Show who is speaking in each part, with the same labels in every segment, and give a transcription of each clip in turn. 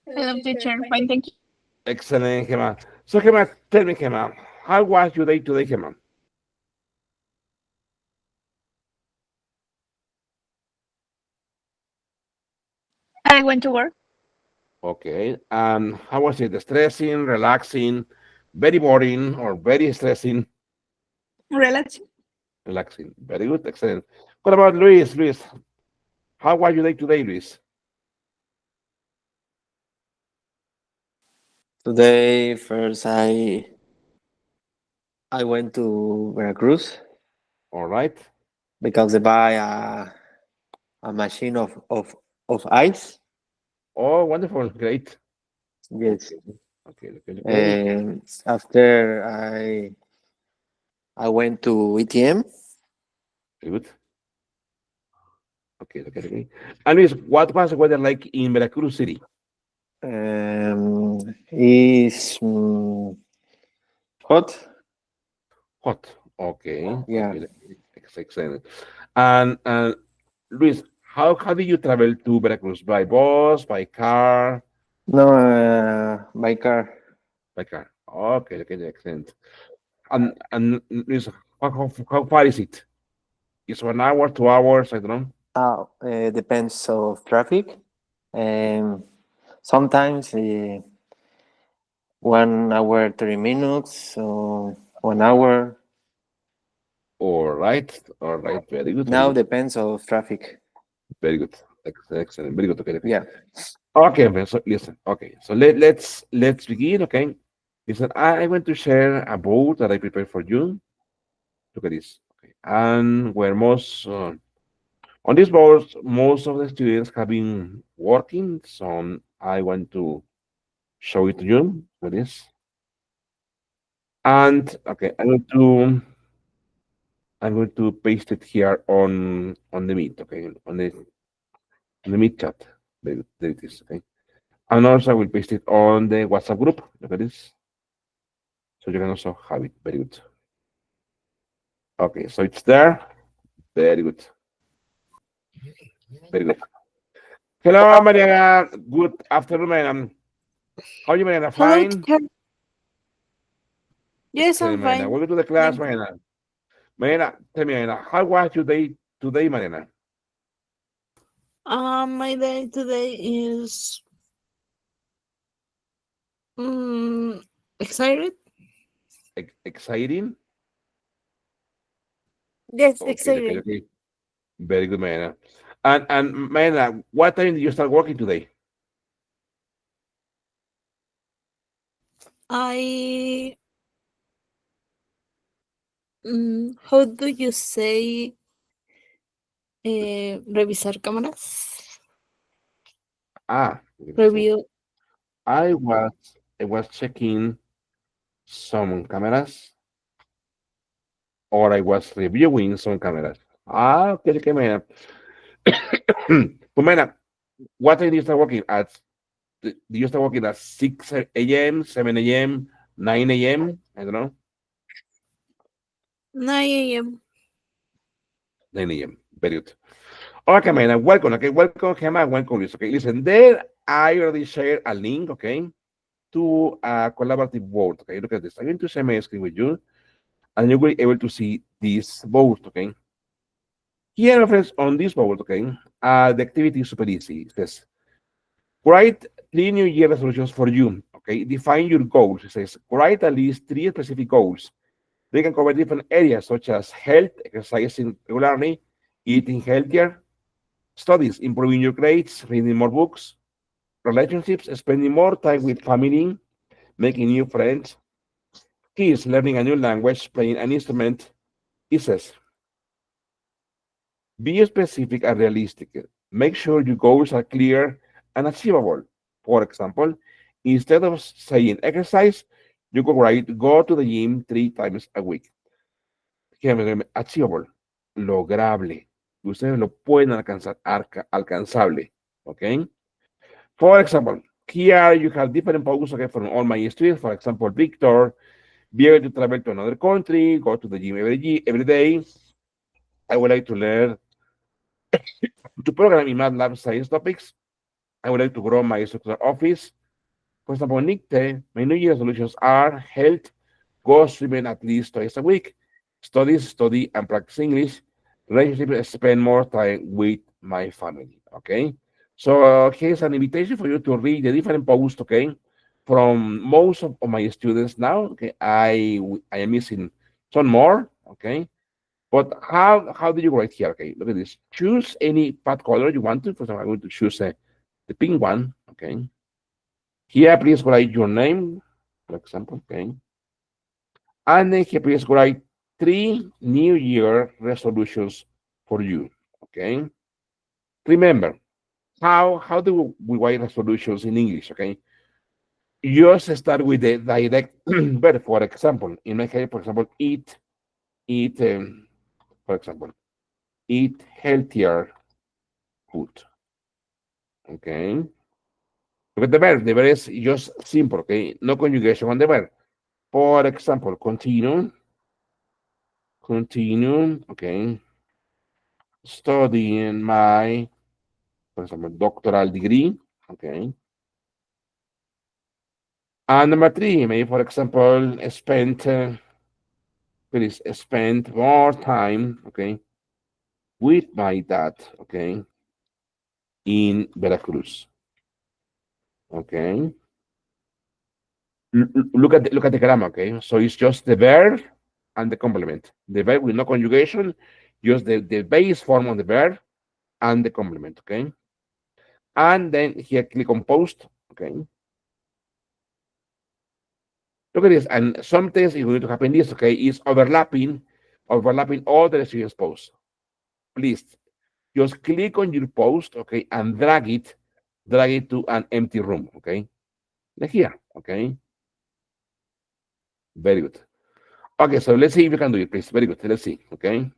Speaker 1: Hello, teacher. Fine, thank you.
Speaker 2: Excellent, Gemma. So, Gemma, tell me, Gemma, how was your day today, Gemma?
Speaker 1: I went to work.
Speaker 2: Okay. And how was it? Stressing, relaxing, very boring, or very stressing,
Speaker 1: Relaxing.
Speaker 2: relaxing? Very good. Excellent. What about Luis? Luis, how was your day today, Luis?
Speaker 3: Today, first I went to Veracruz
Speaker 2: All right.
Speaker 3: because they buy a machine of ice.
Speaker 2: Oh, wonderful. Great.
Speaker 3: Yes,
Speaker 2: Okay. Okay. Okay. Okay.
Speaker 3: and after I went to ATM.
Speaker 2: Very good. Okay. Okay. Okay. And Luis, what was the weather like in Veracruz City?
Speaker 3: Is hot.
Speaker 2: Hot. Okay.
Speaker 3: Yeah.
Speaker 2: Okay. Excellent. And Luis, how did you travel to Veracruz? By bus, by car,
Speaker 3: No, by car.
Speaker 2: by car. Okay. Okay. Excellent. And Luis, how far is it? It's 1 hour, 2 hours. I don't know.
Speaker 3: Depends of traffic. Um, Sometimes 1 hour 30 minutes. So 1 hour.
Speaker 2: All right. All right. Very good. Very
Speaker 3: Now
Speaker 2: good.
Speaker 3: depends of traffic.
Speaker 2: Very good. Excellent. Very good. Okay. Okay.
Speaker 3: Yeah.
Speaker 2: Okay. Okay, so listen. Okay. So let's begin. Okay. Listen. I want to share a boat that I prepared for you. Look at this. Okay. And where on this board, most of the students have been working. So I want to show it to you. Look at this. And okay, I'm going to paste it here on the meet. Okay, on the meet chat. There it is. Okay. And also I will paste it on the WhatsApp group. Look at this. So you can also have it. Very good. Okay, so it's there. Very good. Very good. Hello, Mariana. Good afternoon, Mariana. How are you, Mariana?
Speaker 4: Hello,
Speaker 2: Fine?
Speaker 4: teacher. Yes,
Speaker 2: Excellent,
Speaker 4: I'm
Speaker 2: Mariana.
Speaker 4: fine.
Speaker 2: Welcome to the class,
Speaker 4: Thank you.
Speaker 2: Mariana. Mariana, tell me, Mariana, how was your day today, Mariana?
Speaker 4: My day today is um, excited.
Speaker 2: Exciting?
Speaker 4: Yes,
Speaker 2: Okay, okay,
Speaker 4: excited.
Speaker 2: okay. Very good, Mariana. And Mariana, what time did you start working today?
Speaker 4: I how do you say revisar cámaras?
Speaker 2: Ah, let me see.
Speaker 4: Review.
Speaker 2: I was checking some cameras, or I was reviewing some cameras. Ah, okay, okay, Mariana. But Mariana, what time did you start working? Did you start working at 6 a.m., 7 a.m., 9 a.m.? I don't know.
Speaker 4: 9 a.m.
Speaker 2: 9 a.m. Very good. Okay, man, welcome. Okay, welcome, Gemma. Welcome, Luis. Okay, listen, there I already shared a link, okay, to a collaborative board. Okay, look at this. I'm going to share my screen with you, and you will be able to see this board, okay. Here, my friends, on this board, okay, the activity is super easy. It says, write 3 New Year resolutions for you, okay. Define your goals. It says, write at least 3 specific goals. They can cover different areas such as health, exercising regularly, eating healthier, studies, improving your grades, reading more books, relationships, spending more time with family, making new friends, kids, learning a new language, playing an instrument. It says, be specific and realistic. Make sure your goals are clear and achievable. For example, instead of saying exercise, you could write go to the gym 3 times a week. Achievable, lograble. Ustedes lo pueden alcanzar, alcanzable. ¿Ok? For example, here you have different posts, okay, from all my students. For example, Victor, be able to travel to another country, go to the gym every day. I would like to learn to program in MATLAB science topics. I would like to grow my structural office. For example, my New Year resolutions are health, go swimming at least twice a week, study and practice English, relationship, spend more time with my family. Okay. So here's an invitation for you to read the different posts. Okay, from most of my students now. Okay, I am missing some more. Okay, but how do you write here? Okay, look at this. Choose any path color you want to. For example, I'm going to choose the pink one. Okay. Here, please write your name, for example. Okay. And then here, please write 3 New Year resolutions for you. Okay. Remember, how do we write resolutions in English? Okay. Just start with the direct verb. For example, in my case, for example, eat, for example, eat healthier food. Okay. Look at the verb. The verb is just simple. Okay. No conjugation on the verb. For example, continue, okay, studying my, for example, doctoral degree, okay. And number three, maybe, for example, please spend more time, okay, with my dad, okay, in Veracruz, okay. Look at the grammar, okay. So it's just the verb and the complement. The verb with no conjugation, just the base form of the verb and the complement, okay. And then here click on post, okay. Look at this, and sometimes it's going to happen this, okay, is overlapping all the students' posts. Please just click on your post, okay, and drag it to an empty room, okay, like here, okay. Very good. Okay, so let's see if you can do it, please. Very good. Let's see, okay.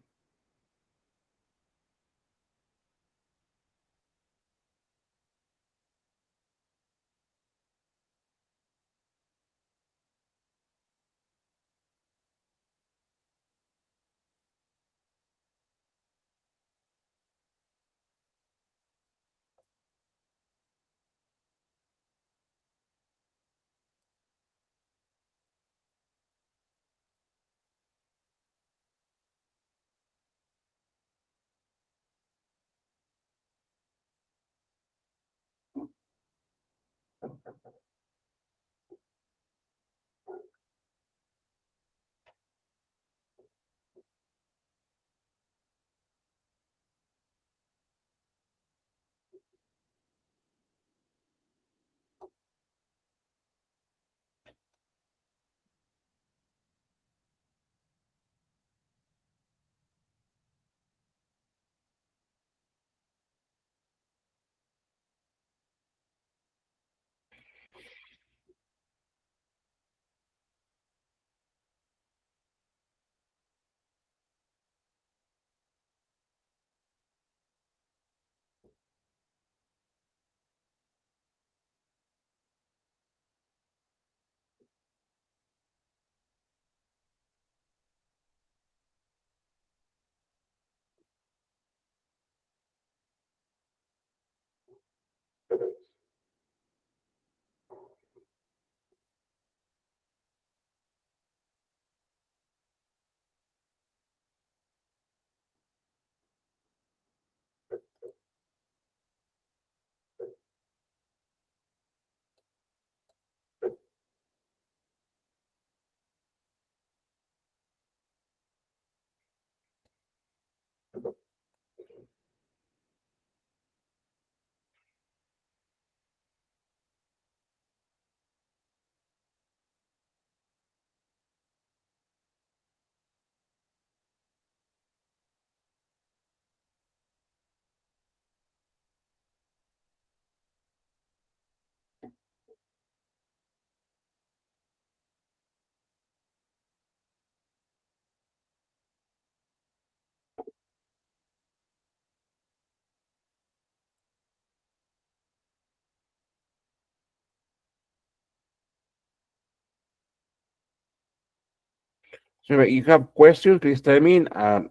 Speaker 2: So if you have questions, please tell me. I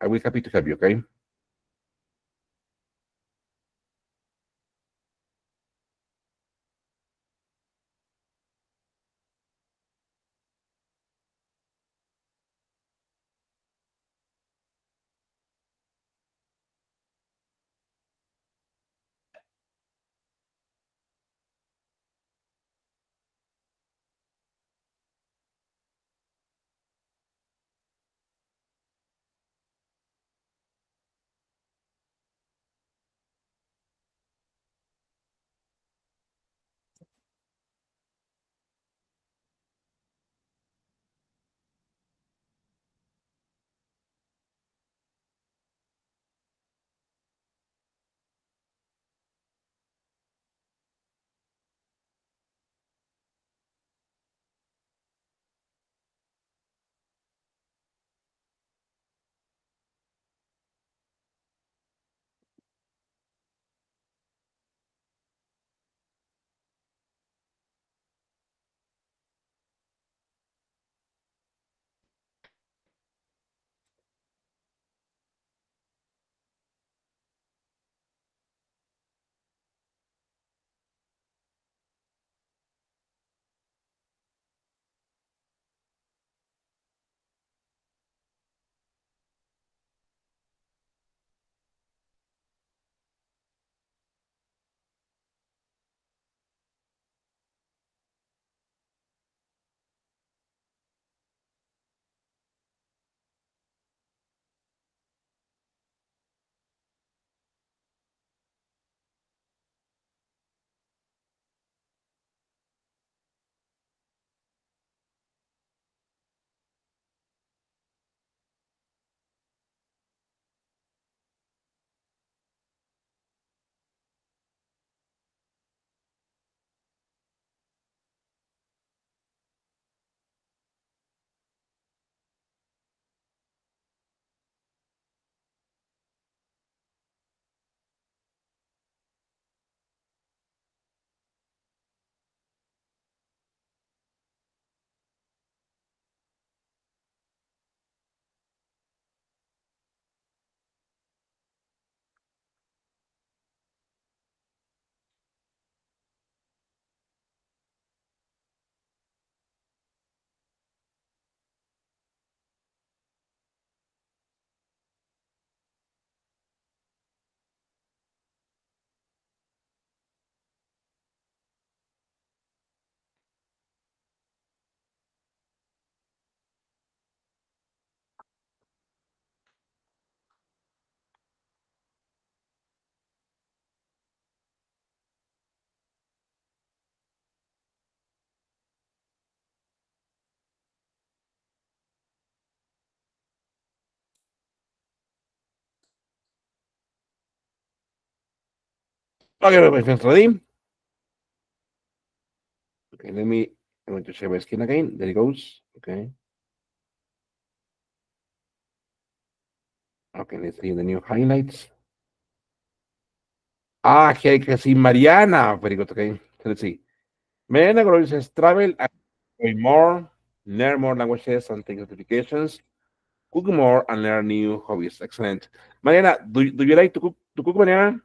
Speaker 2: will be happy to help you, okay. Okay, my friends, ready? Okay, I'm going to share my screen again. There it goes. Okay. Okay, let's see the new highlights. Ah, here I can see Mariana. Very good. Okay. So let's see. Mariana Gross says travel and enjoy more, learn more languages and take notifications, cook more and learn new hobbies. Excellent. Mariana, do you like to cook, Mariana?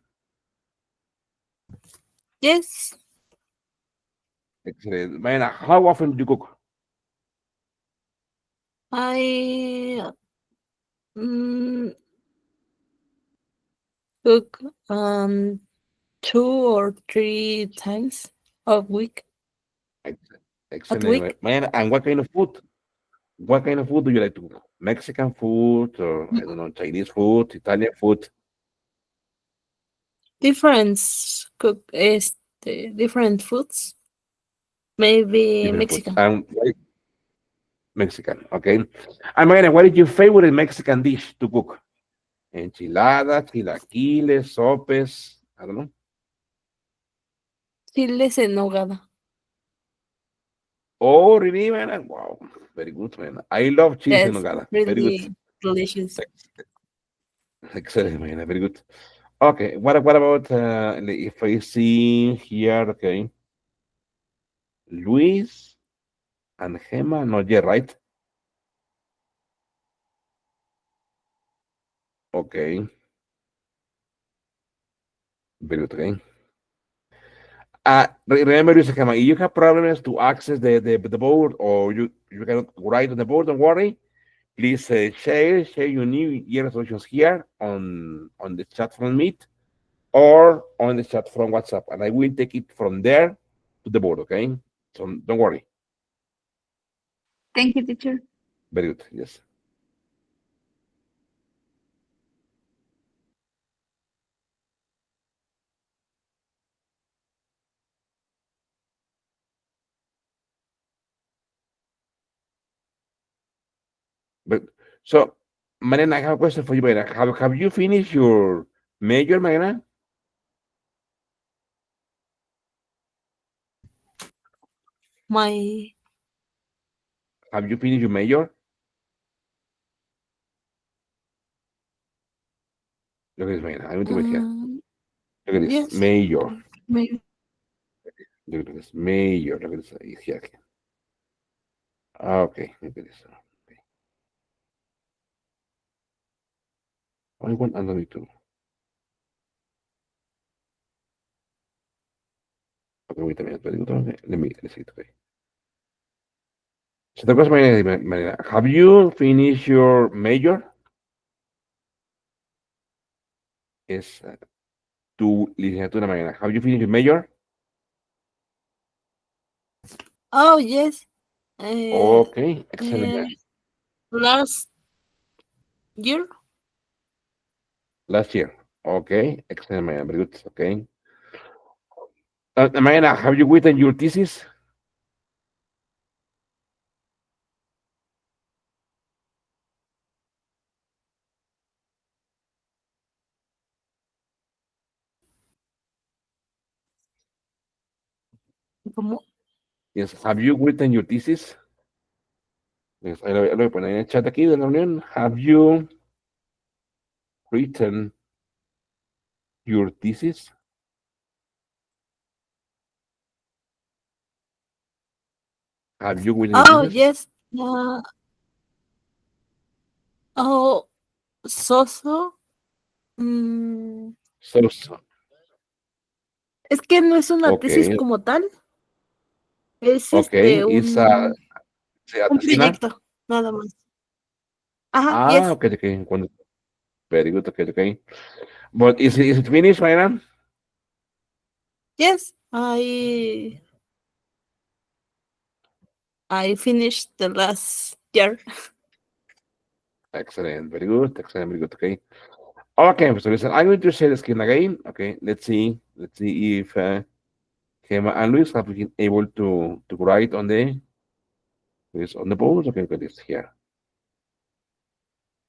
Speaker 4: Yes.
Speaker 2: Excellent. Mariana, how often do you cook?
Speaker 4: I mm, cook 2 or 3 times a week.
Speaker 2: Excellent.
Speaker 4: At
Speaker 2: Excellent.
Speaker 4: week.
Speaker 2: Mariana, and what kind of food? What kind of food do you like to cook? Mexican food or I don't know, Chinese food, Italian food?
Speaker 4: Different different foods. Maybe
Speaker 2: Different foods.
Speaker 4: Mexican.
Speaker 2: And Mexican, okay. And Mariana, what is your favorite Mexican dish to cook? Enchiladas, chilaquiles, sopes, I don't know.
Speaker 4: Chiles en nogada.
Speaker 2: Oh, really, man? Wow, very good, man. I love cheese en
Speaker 4: Yes,
Speaker 2: nogada. Very good.
Speaker 4: really delicious.
Speaker 2: Excellent, man. Very good. Okay, what about if I see here, okay, Luis and Gemma, not yet, right? Okay, very good, okay. Remember, Luis and Gemma, if you have problems to access the board or you cannot write on the board, don't worry. Please share your New Year resolutions here on the chat from Meet or on the chat from WhatsApp, and I will take it from there to the board. Okay, so don't worry.
Speaker 1: Thank you, teacher.
Speaker 2: Very good. Yes. But so, Mariana, I have a question for you, Mariana. Have you finished your major, Mariana?
Speaker 4: My
Speaker 2: Have you finished your major? Look at this, Mariana. I'm going to wait here. Look at this
Speaker 4: yes,
Speaker 2: major.
Speaker 4: maybe.
Speaker 2: Look at this major. Look at this here. Okay. Look at this. Okay. I want Anthony too. Okay, wait a minute. Very good. Okay. Let's see it. Okay. So the question, Mariana, have you finished your major? Es tu licenciatura, Mariana. Have you finished your major?
Speaker 4: Oh yes.
Speaker 2: Okay, excellent.
Speaker 4: Uh, last year.
Speaker 2: Last year. Okay, excellent, Mariana. Very good. Okay. Mariana, have you written your thesis?
Speaker 4: ¿Cómo?
Speaker 2: Yes. Have you written your thesis? Yes, lo voy a poner en el chat aquí de la reunión. Have you written your thesis? Have you written your
Speaker 4: Oh
Speaker 2: thesis?
Speaker 4: yes. Oh, Soso.
Speaker 2: So,
Speaker 4: Es que no es una tesis
Speaker 2: okay,
Speaker 4: como tal. Es
Speaker 2: okay. It's
Speaker 4: un
Speaker 2: Tina?
Speaker 4: proyecto, nada más. Ajá,
Speaker 2: Ah,
Speaker 4: yes.
Speaker 2: okay, okay. Very good, okay, okay. But is it finished, Mariana?
Speaker 4: Yes. I finished the last year.
Speaker 2: Excellent, very good, excellent, very good, okay. Okay, so listen, I'm going to share the screen again. Okay, let's see if Gemma and Luis have been able to write on the board. Okay, got this here.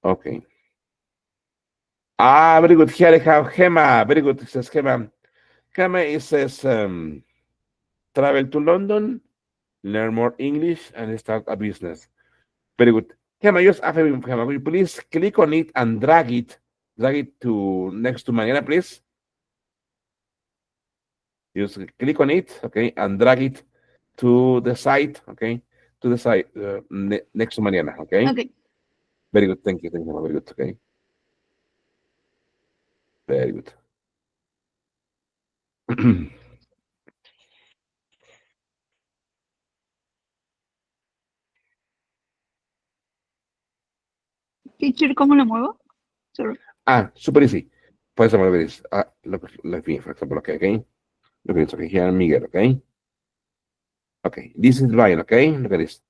Speaker 2: Okay. Ah, very good. Here I have Gemma. Very good. It says Gemma. Kama, it says travel to London, learn more English, and start a business. Very good. Kama, just after Kama, will you please click on it and drag it to next to Mariana, please. Just click on it, okay, and drag it to the side, okay, to the side next to Mariana, okay.
Speaker 1: Okay.
Speaker 2: Very good. Thank you. Very good. Okay. Very good.
Speaker 1: Teacher, ¿cómo lo muevo? Sorry.
Speaker 2: Super easy. For example, look at this. Let me, for example, okay. Look at this, okay, here, Miguel, okay. Okay, this is Ryan, okay. Look at this.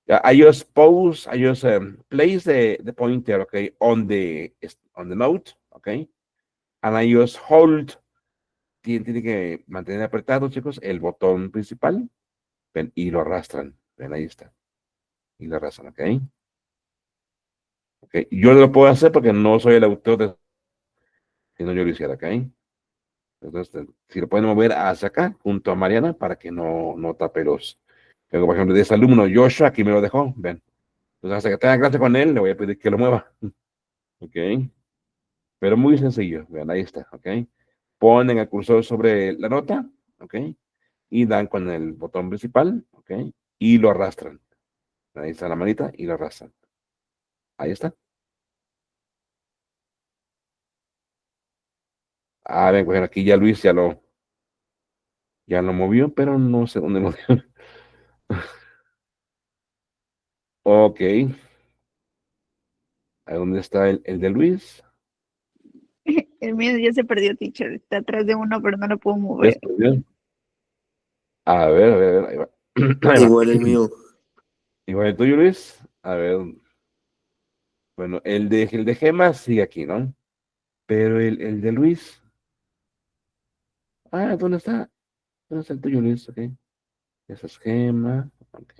Speaker 2: I just place the pointer, okay, on the note, okay, and I just hold. Tiene que mantener apretado, chicos, el botón principal, ven, y lo arrastran, ven, ahí está, y lo arrastran, ok. Okay. Yo no lo puedo hacer porque no soy el autor de, si no yo lo hiciera, ok. Entonces, si lo pueden mover hacia acá, junto a Mariana, para que no tape los. Pero, por ejemplo, de ese alumno Joshua, aquí me lo dejó, ven. Entonces, hasta que tenga clase con él, le voy a pedir que lo mueva. Ok. Pero muy sencillo, vean, ahí está, ok. Ponen el cursor sobre la nota, ok. Y dan con el botón principal, ok. Y lo arrastran. Ahí está la manita y lo arrastran. Ahí está. Ven, pues aquí ya Luis ya lo movió, pero no sé dónde lo dio. Ok. ¿A dónde está el de Luis?
Speaker 1: El mío ya se perdió, teacher. Está atrás de uno, pero no lo puedo
Speaker 2: Ya
Speaker 1: mover.
Speaker 2: se perdió. A ver, ahí va. Ahí va.
Speaker 3: Igual el mío.
Speaker 2: Igual el tuyo, Luis. A ver. Bueno, el de Gema sigue aquí, ¿no? Pero el de Luis. ¿Dónde está? ¿Dónde está el tuyo, Luis? Ok. Esa es Gema. Ok.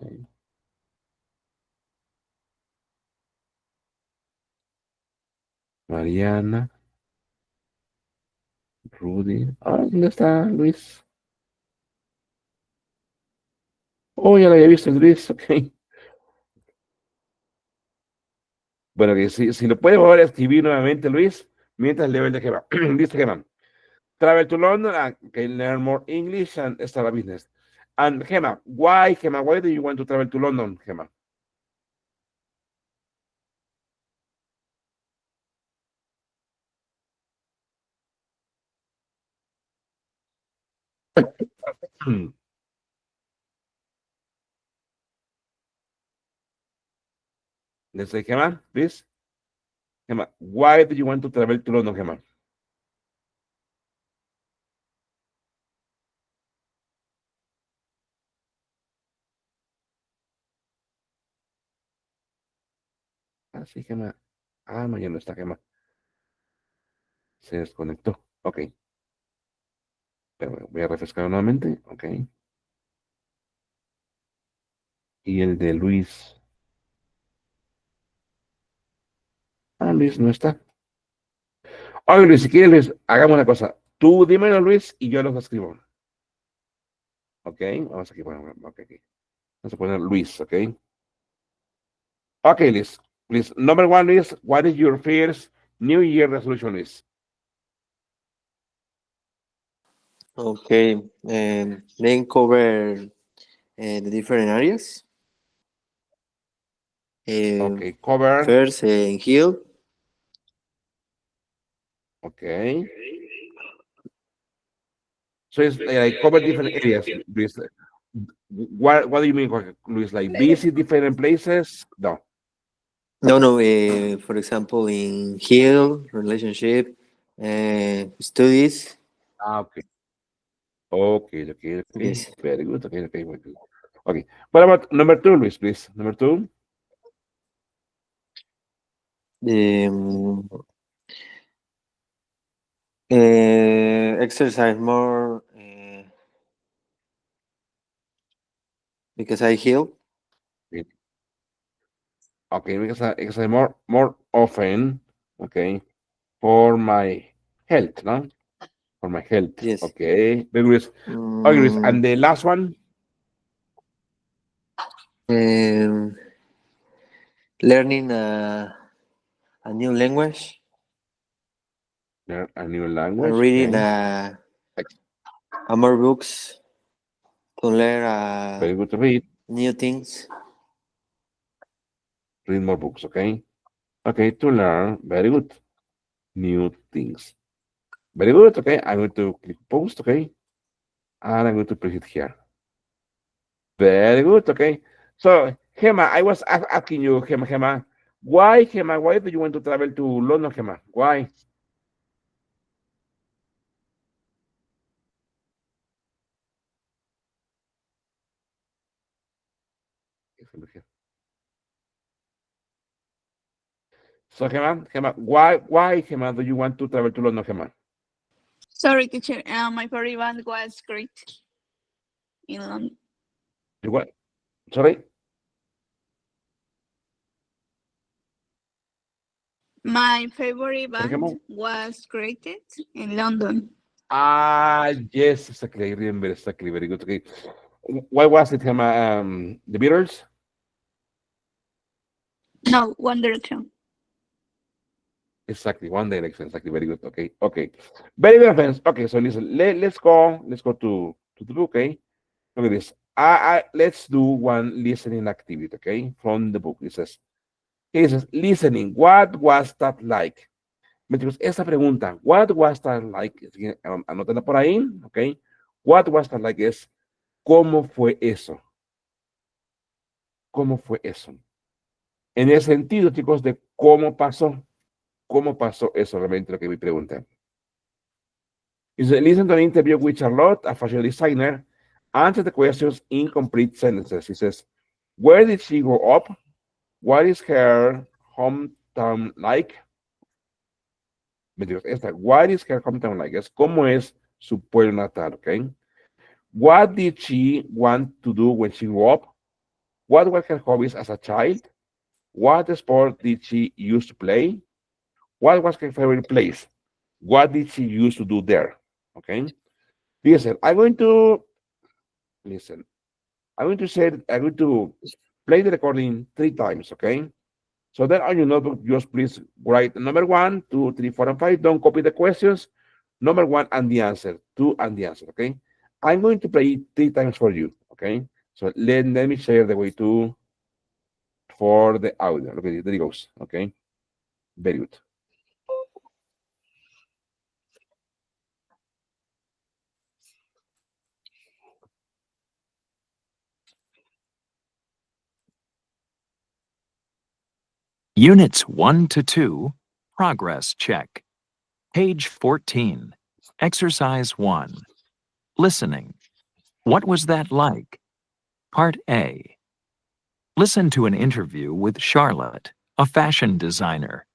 Speaker 2: Mariana. Rudy. ¿Dónde está Luis? Oh, ya lo había visto el Luis. Ok. Bueno, que si lo puede volver a escribir nuevamente, Luis, mientras leo el de Gema. Dice Gema. Travel to London and can learn more English and start a business. And Gemma, why do you want to travel to London, Gemma? Let's say, Gemma, please. Gemma, why do you want to travel to London, Gemma? Sí, Gemma. No, ya no está Gemma. Se desconectó. Ok. Pero voy a refrescar nuevamente. Ok. Y el de Luis. Luis no está. Oye, Luis, si quieres, Luis, hagamos una cosa. Tú dímelo, Luis, y yo los escribo. Ok. Vamos aquí. Bueno, ok, aquí. Vamos a poner Luis, ok. Okay, Liz. Please, number one is what is your first New Year resolution is?
Speaker 3: Okay. Then cover the different areas.
Speaker 2: Okay, cover.
Speaker 3: First, heal.
Speaker 2: Okay. So it's like cover different areas, Luis. What do you mean, Luis? Like visit different places? No.
Speaker 3: No. For example, in heal, relationship, studies.
Speaker 2: Okay. Okay.
Speaker 3: Yes.
Speaker 2: Very good. Okay. Very good. Okay. What about number two, Luis, please? Number two?
Speaker 3: Um, exercise more because I heal.
Speaker 2: Okay, because I more often, okay, for my health, no? For my health.
Speaker 3: Yes.
Speaker 2: Okay. Very good. Okay, Luis. And the last one?
Speaker 3: Learning a new language
Speaker 2: Learn a new
Speaker 3: and
Speaker 2: language.
Speaker 3: reading
Speaker 2: Okay.
Speaker 3: more books to learn
Speaker 2: Very good to read.
Speaker 3: new things.
Speaker 2: Read more books. Okay. Okay. To learn. Very good. New things. Very good. Okay. I'm going to click post. Okay. And I'm going to place it here. Very good. Okay. So, Gemma, I was asking you, Gemma, why, Gemma, why do you want to travel to London, Gemma? Why? So, Gemma, why, Gemma, do you want to travel to London, Gemma?
Speaker 1: Sorry, teacher. My favorite band was great in London.
Speaker 2: You what? Sorry?
Speaker 1: My favorite
Speaker 2: Sorry, Gemma?
Speaker 1: band was created in London.
Speaker 2: Ah, yes, exactly. I remember exactly. Very good. Okay. Why was it, Gemma? The Beatles?
Speaker 1: No, One Direction.
Speaker 2: Exactly. One Direction. Exactly. Very good. Okay. Okay. Very good, friends. Okay. So listen. Let's go. Let's go to the book. Okay. Look at this. Let's do one listening activity. Okay. From the book. It says listening. What was that like? Me chicos, esa pregunta, what was that like? Anótenla por ahí. Okay. What was that like es ¿cómo fue eso? ¿Cómo fue eso? En el sentido, chicos, de cómo pasó eso realmente lo que me preguntan. Is listen to an interview with Charlotte, a fashion designer, answer the questions in complete sentences. He says, where did she grow up? What is her hometown like? What is her hometown like? Es cómo es su pueblo natal, okay? What did she want to do when she grew up? What were her hobbies as a child? What sport did she used to play? What was her favorite place? What did she used to do there? Okay. Listen, listen. I'm going to play the recording 3 times. Okay. So then on your notebook, just please write number 1, 2, 3, 4, and 5. Don't copy the questions. Number 1 and the answer, 2 and the answer. Okay. I'm going to play it 3 times for you. Okay. So let me share the way to for the audio. Okay, there it goes. Okay. Very good.
Speaker 5: Units 1 to 2, Progress Check. Page 14, Exercise 1. Listening. What was that like? Part A. Listen to an interview with Charlotte, a fashion designer.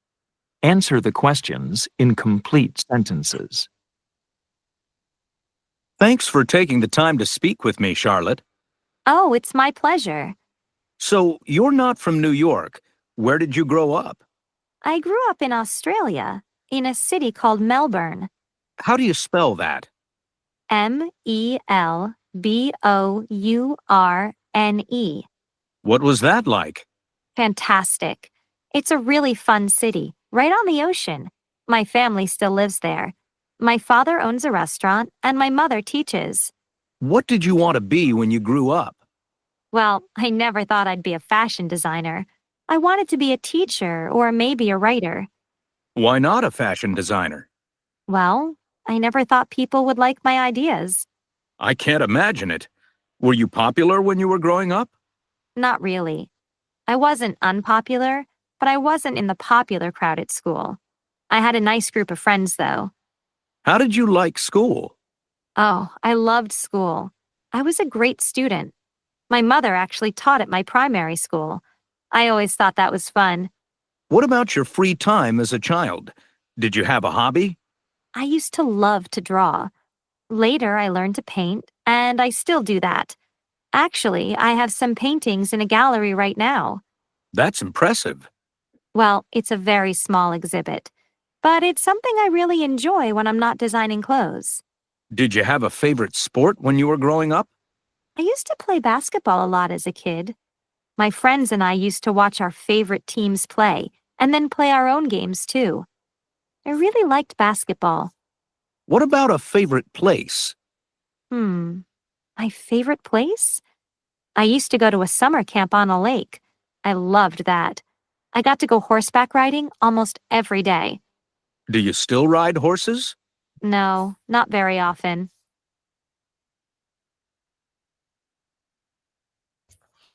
Speaker 5: Answer the questions in complete sentences.
Speaker 6: Thanks for taking the time to speak with me, Charlotte.
Speaker 7: Oh, it's my pleasure.
Speaker 6: So, you're not from New York. Where did you grow up?
Speaker 7: I grew up in Australia, in a city called Melbourne.
Speaker 6: How do you spell that?
Speaker 7: Melbourne.
Speaker 6: What was that like?
Speaker 7: Fantastic. It's a really fun city, right on the ocean. My family still lives there. My father owns a restaurant, and my mother teaches.
Speaker 6: What did you want to be when you grew up?
Speaker 7: Well, I never thought I'd be a fashion designer. I wanted to be a teacher or maybe a writer.
Speaker 6: Why not a fashion designer?
Speaker 7: Well, I never thought people would like my ideas.
Speaker 6: I can't imagine it. Were you popular when you were growing up?
Speaker 7: Not really. I wasn't unpopular, but I wasn't in the popular crowd at school. I had a nice group of friends, though.
Speaker 6: How did you like school?
Speaker 7: Oh, I loved school. I was a great student. My mother actually taught at my primary school. I always thought that was fun.
Speaker 6: What about your free time as a child? Did you have a hobby?
Speaker 7: I used to love to draw. Later, I learned to paint, and I still do that. Actually, I have some paintings in a gallery right now.
Speaker 6: That's impressive.
Speaker 7: Well, it's a very small exhibit. but it's something I really enjoy when I'm not designing clothes.
Speaker 6: Did you have a favorite sport when you were growing up?
Speaker 7: I used to play basketball a lot as a kid. My friends and I used to watch our favorite teams play and then play our own games too. I really liked basketball.
Speaker 6: What about a favorite place?
Speaker 7: My favorite place? I used to go to a summer camp on a lake. I loved that. I got to go horseback riding almost every day.
Speaker 6: Do you still ride horses?
Speaker 7: No, not very often.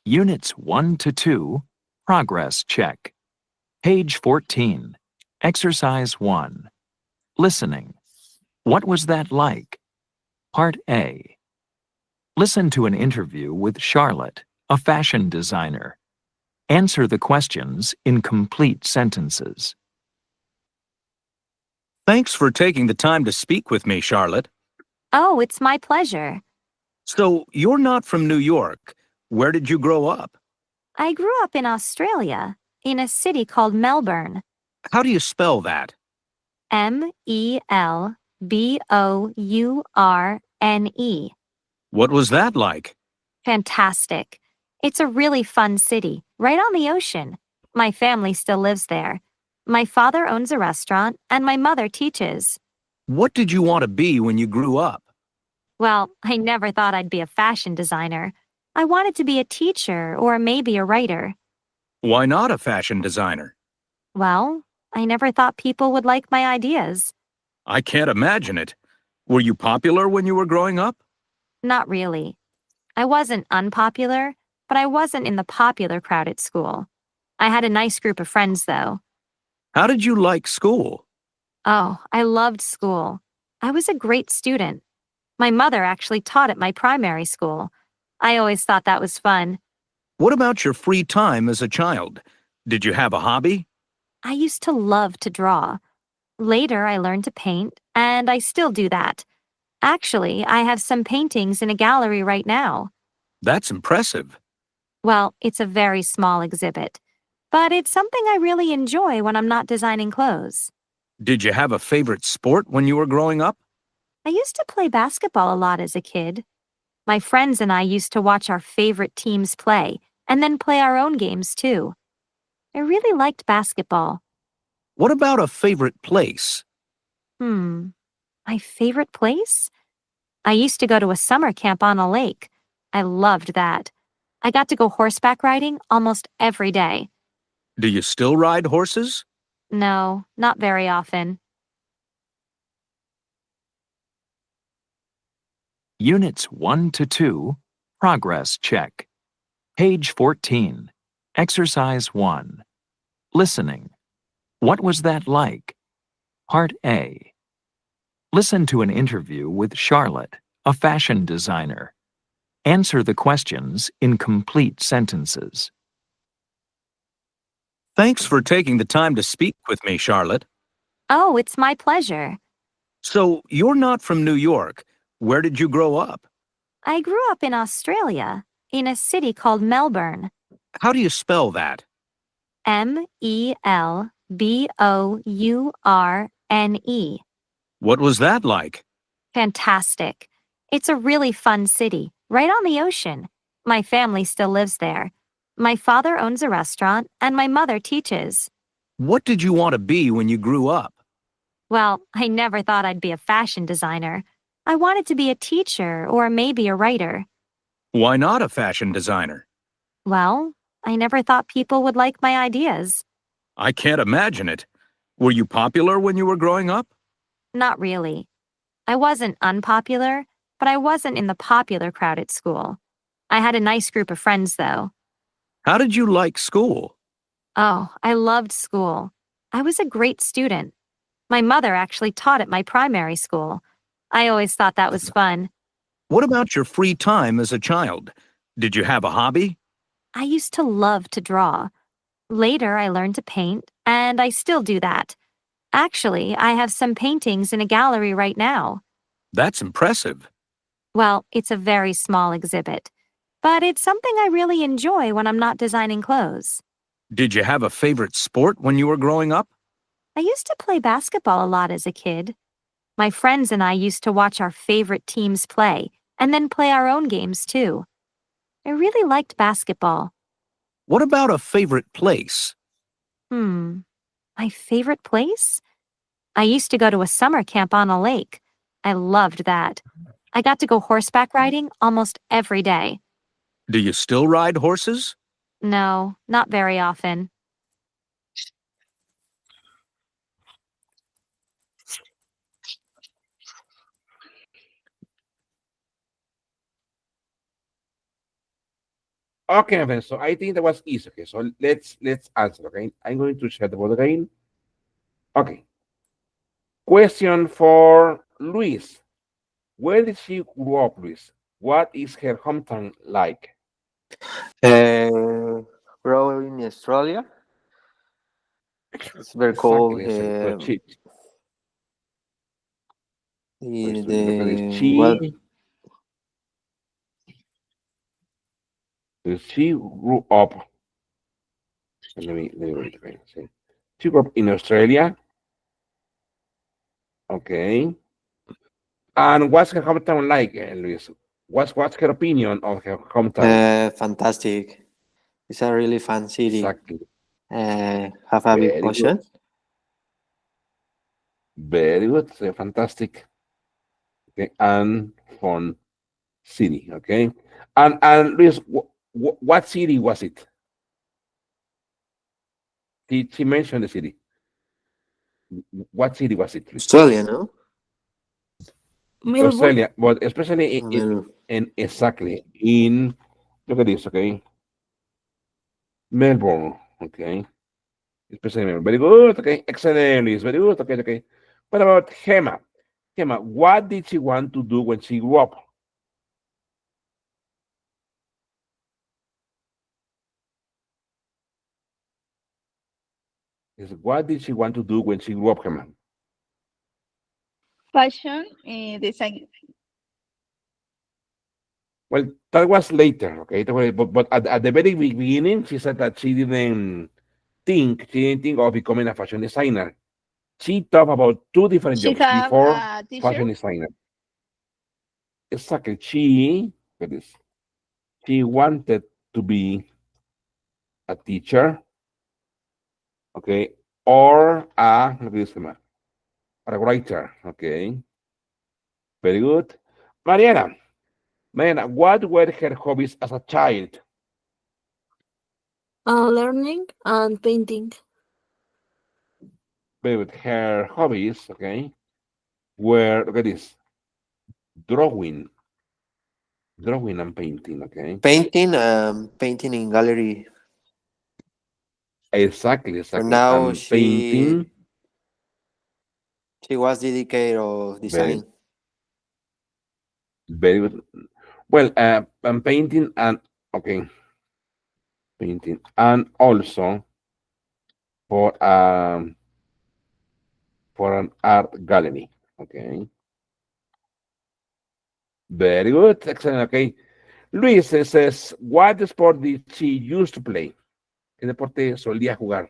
Speaker 5: Units 1 to 2, Progress Check. Page 14, Exercise 1. Listening. What was that like? Part A. Listen to an interview with Charlotte, a fashion designer. Answer the questions in complete sentences.
Speaker 6: Thanks for taking the time to speak with me, Charlotte.
Speaker 7: Oh, it's my pleasure.
Speaker 6: So, you're not from New York. Where did you grow up?
Speaker 7: I grew up in Australia, in a city called Melbourne.
Speaker 6: How do you spell that?
Speaker 7: Melbourne.
Speaker 6: What was that like?
Speaker 7: Fantastic. It's a really fun city, right on the ocean. My family still lives there. My father owns a restaurant, and my mother teaches.
Speaker 6: What did you want to be when you grew up?
Speaker 7: Well, I never thought I'd be a fashion designer. I wanted to be a teacher or maybe a writer.
Speaker 6: Why not a fashion designer?
Speaker 7: Well, I never thought people would like my ideas.
Speaker 6: I can't imagine it. Were you popular when you were growing up?
Speaker 7: Not really. I wasn't unpopular, but I wasn't in the popular crowd at school. I had a nice group of friends, though.
Speaker 6: How did you like school?
Speaker 7: Oh, I loved school. I was a great student. My mother actually taught at my primary school. I always thought that was fun.
Speaker 6: What about your free time as a child? Did you have a hobby?
Speaker 7: I used to love to draw. Later, I learned to paint, and I still do that. Actually, I have some paintings in a gallery right now.
Speaker 6: That's impressive.
Speaker 7: Well, it's a very small exhibit, but it's something I really enjoy when I'm not designing clothes.
Speaker 6: Did you have a favorite sport when you were growing up?
Speaker 7: I used to play basketball a lot as a kid. My friends and I used to watch our favorite teams play and then play our own games too. I really liked basketball.
Speaker 6: What about a favorite place?
Speaker 7: My favorite place? I used to go to a summer camp on a lake. I loved that. I got to go horseback riding almost every day.
Speaker 6: Do you still ride horses?
Speaker 7: No, not very often.
Speaker 5: Units 1 to 2, Progress Check. Page 14, Exercise 1. Listening. What was that like? Part A. Listen to an interview with Charlotte, a fashion designer. Answer the questions in complete sentences.
Speaker 6: Thanks for taking the time to speak with me, Charlotte.
Speaker 7: Oh, it's my pleasure.
Speaker 6: So, you're not from New York. Where did you grow up?
Speaker 7: I grew up in Australia, in a city called Melbourne.
Speaker 6: How do you spell that?
Speaker 7: Melbourne.
Speaker 6: What was that like?
Speaker 7: Fantastic. It's a really fun city, right on the ocean. My family still lives there. My father owns a restaurant, and my mother teaches.
Speaker 6: What did you want to be when you grew up?
Speaker 7: Well, I never thought I'd be a fashion designer. I wanted to be a teacher or maybe a writer.
Speaker 6: Why not a fashion designer?
Speaker 7: Well, I never thought people would like my ideas.
Speaker 6: I can't imagine it. Were you popular when you were growing up?
Speaker 7: Not really. I wasn't unpopular, but I wasn't in the popular crowd at school. I had a nice group of friends, though.
Speaker 6: How did you like school?
Speaker 7: Oh, I loved school. I was a great student. My mother actually taught at my primary school. I always thought that was fun.
Speaker 6: What about your free time as a child? Did you have a hobby?
Speaker 7: I used to love to draw. Later, I learned to paint, and I still do that. Actually, I have some paintings in a gallery right now.
Speaker 6: That's impressive.
Speaker 7: Well, it's a very small exhibit, but it's something I really enjoy when I'm not designing clothes.
Speaker 6: Did you have a favorite sport when you were growing up?
Speaker 7: I used to play basketball a lot as a kid. My friends and I used to watch our favorite teams play and then play our own games too. I really liked basketball.
Speaker 6: What about a favorite place?
Speaker 7: My favorite place? I used to go to a summer camp on a lake. I loved that. I got to go horseback riding almost every day.
Speaker 6: Do you still ride horses?
Speaker 7: No, not very often.
Speaker 2: Okay, my friends. So I think that was easy. Okay, so let's answer. Okay, I'm going to share the board again. Okay. Question for Luis. Where did she grow up, Luis? What is her hometown like?
Speaker 3: Grow in Australia. It's very cold.
Speaker 2: Exactly. So she,
Speaker 3: The,
Speaker 2: look at this.
Speaker 3: what,
Speaker 2: She grew up. Let me read. Okay, see. She grew up in Australia. Okay. And what's her hometown like, Luis? What's her opinion of her hometown?
Speaker 3: fantastic. It's a really fun city.
Speaker 2: Exactly.
Speaker 3: Have a big
Speaker 2: Very good.
Speaker 3: ocean.
Speaker 2: Very good. Fantastic. Okay. And fun city. Okay. And Luis, what city was it? She mentioned the city. What city was it, Luis?
Speaker 3: Australia, no?
Speaker 4: Melbourne.
Speaker 2: Australia, but especially
Speaker 3: Melbourne.
Speaker 2: exactly in, look at this, okay, Melbourne, okay, especially Melbourne. Very good, okay, excellent, Luis, very good, okay. What about Gemma? Gemma, what did she want to do when she grew up? What did she want to do when she grew up, Gemma?
Speaker 1: Fashion design.
Speaker 2: Well, that was later, okay. But at the very beginning, she said that she didn't think of becoming a fashion designer. She thought about two different
Speaker 1: She
Speaker 2: jobs
Speaker 1: have
Speaker 2: before
Speaker 1: a teacher.
Speaker 2: fashion designer. Exactly. She, look at this. She wanted to be a teacher, okay, or look at this, Gemma, a writer, okay. Very good. Mariana, what were her hobbies as a child?
Speaker 4: Learning and painting.
Speaker 2: Very good. Her hobbies, okay, were, look at this, drawing, and painting, okay.
Speaker 3: Painting in gallery.
Speaker 2: Exactly.
Speaker 3: For now,
Speaker 2: And painting.
Speaker 3: she was dedicated of design.
Speaker 2: Very good. Well, and painting and, okay, painting and also for an art gallery. Okay. Very good. Excellent. Okay. Luis says, what sport did she used to play? ¿Qué deporte solía jugar?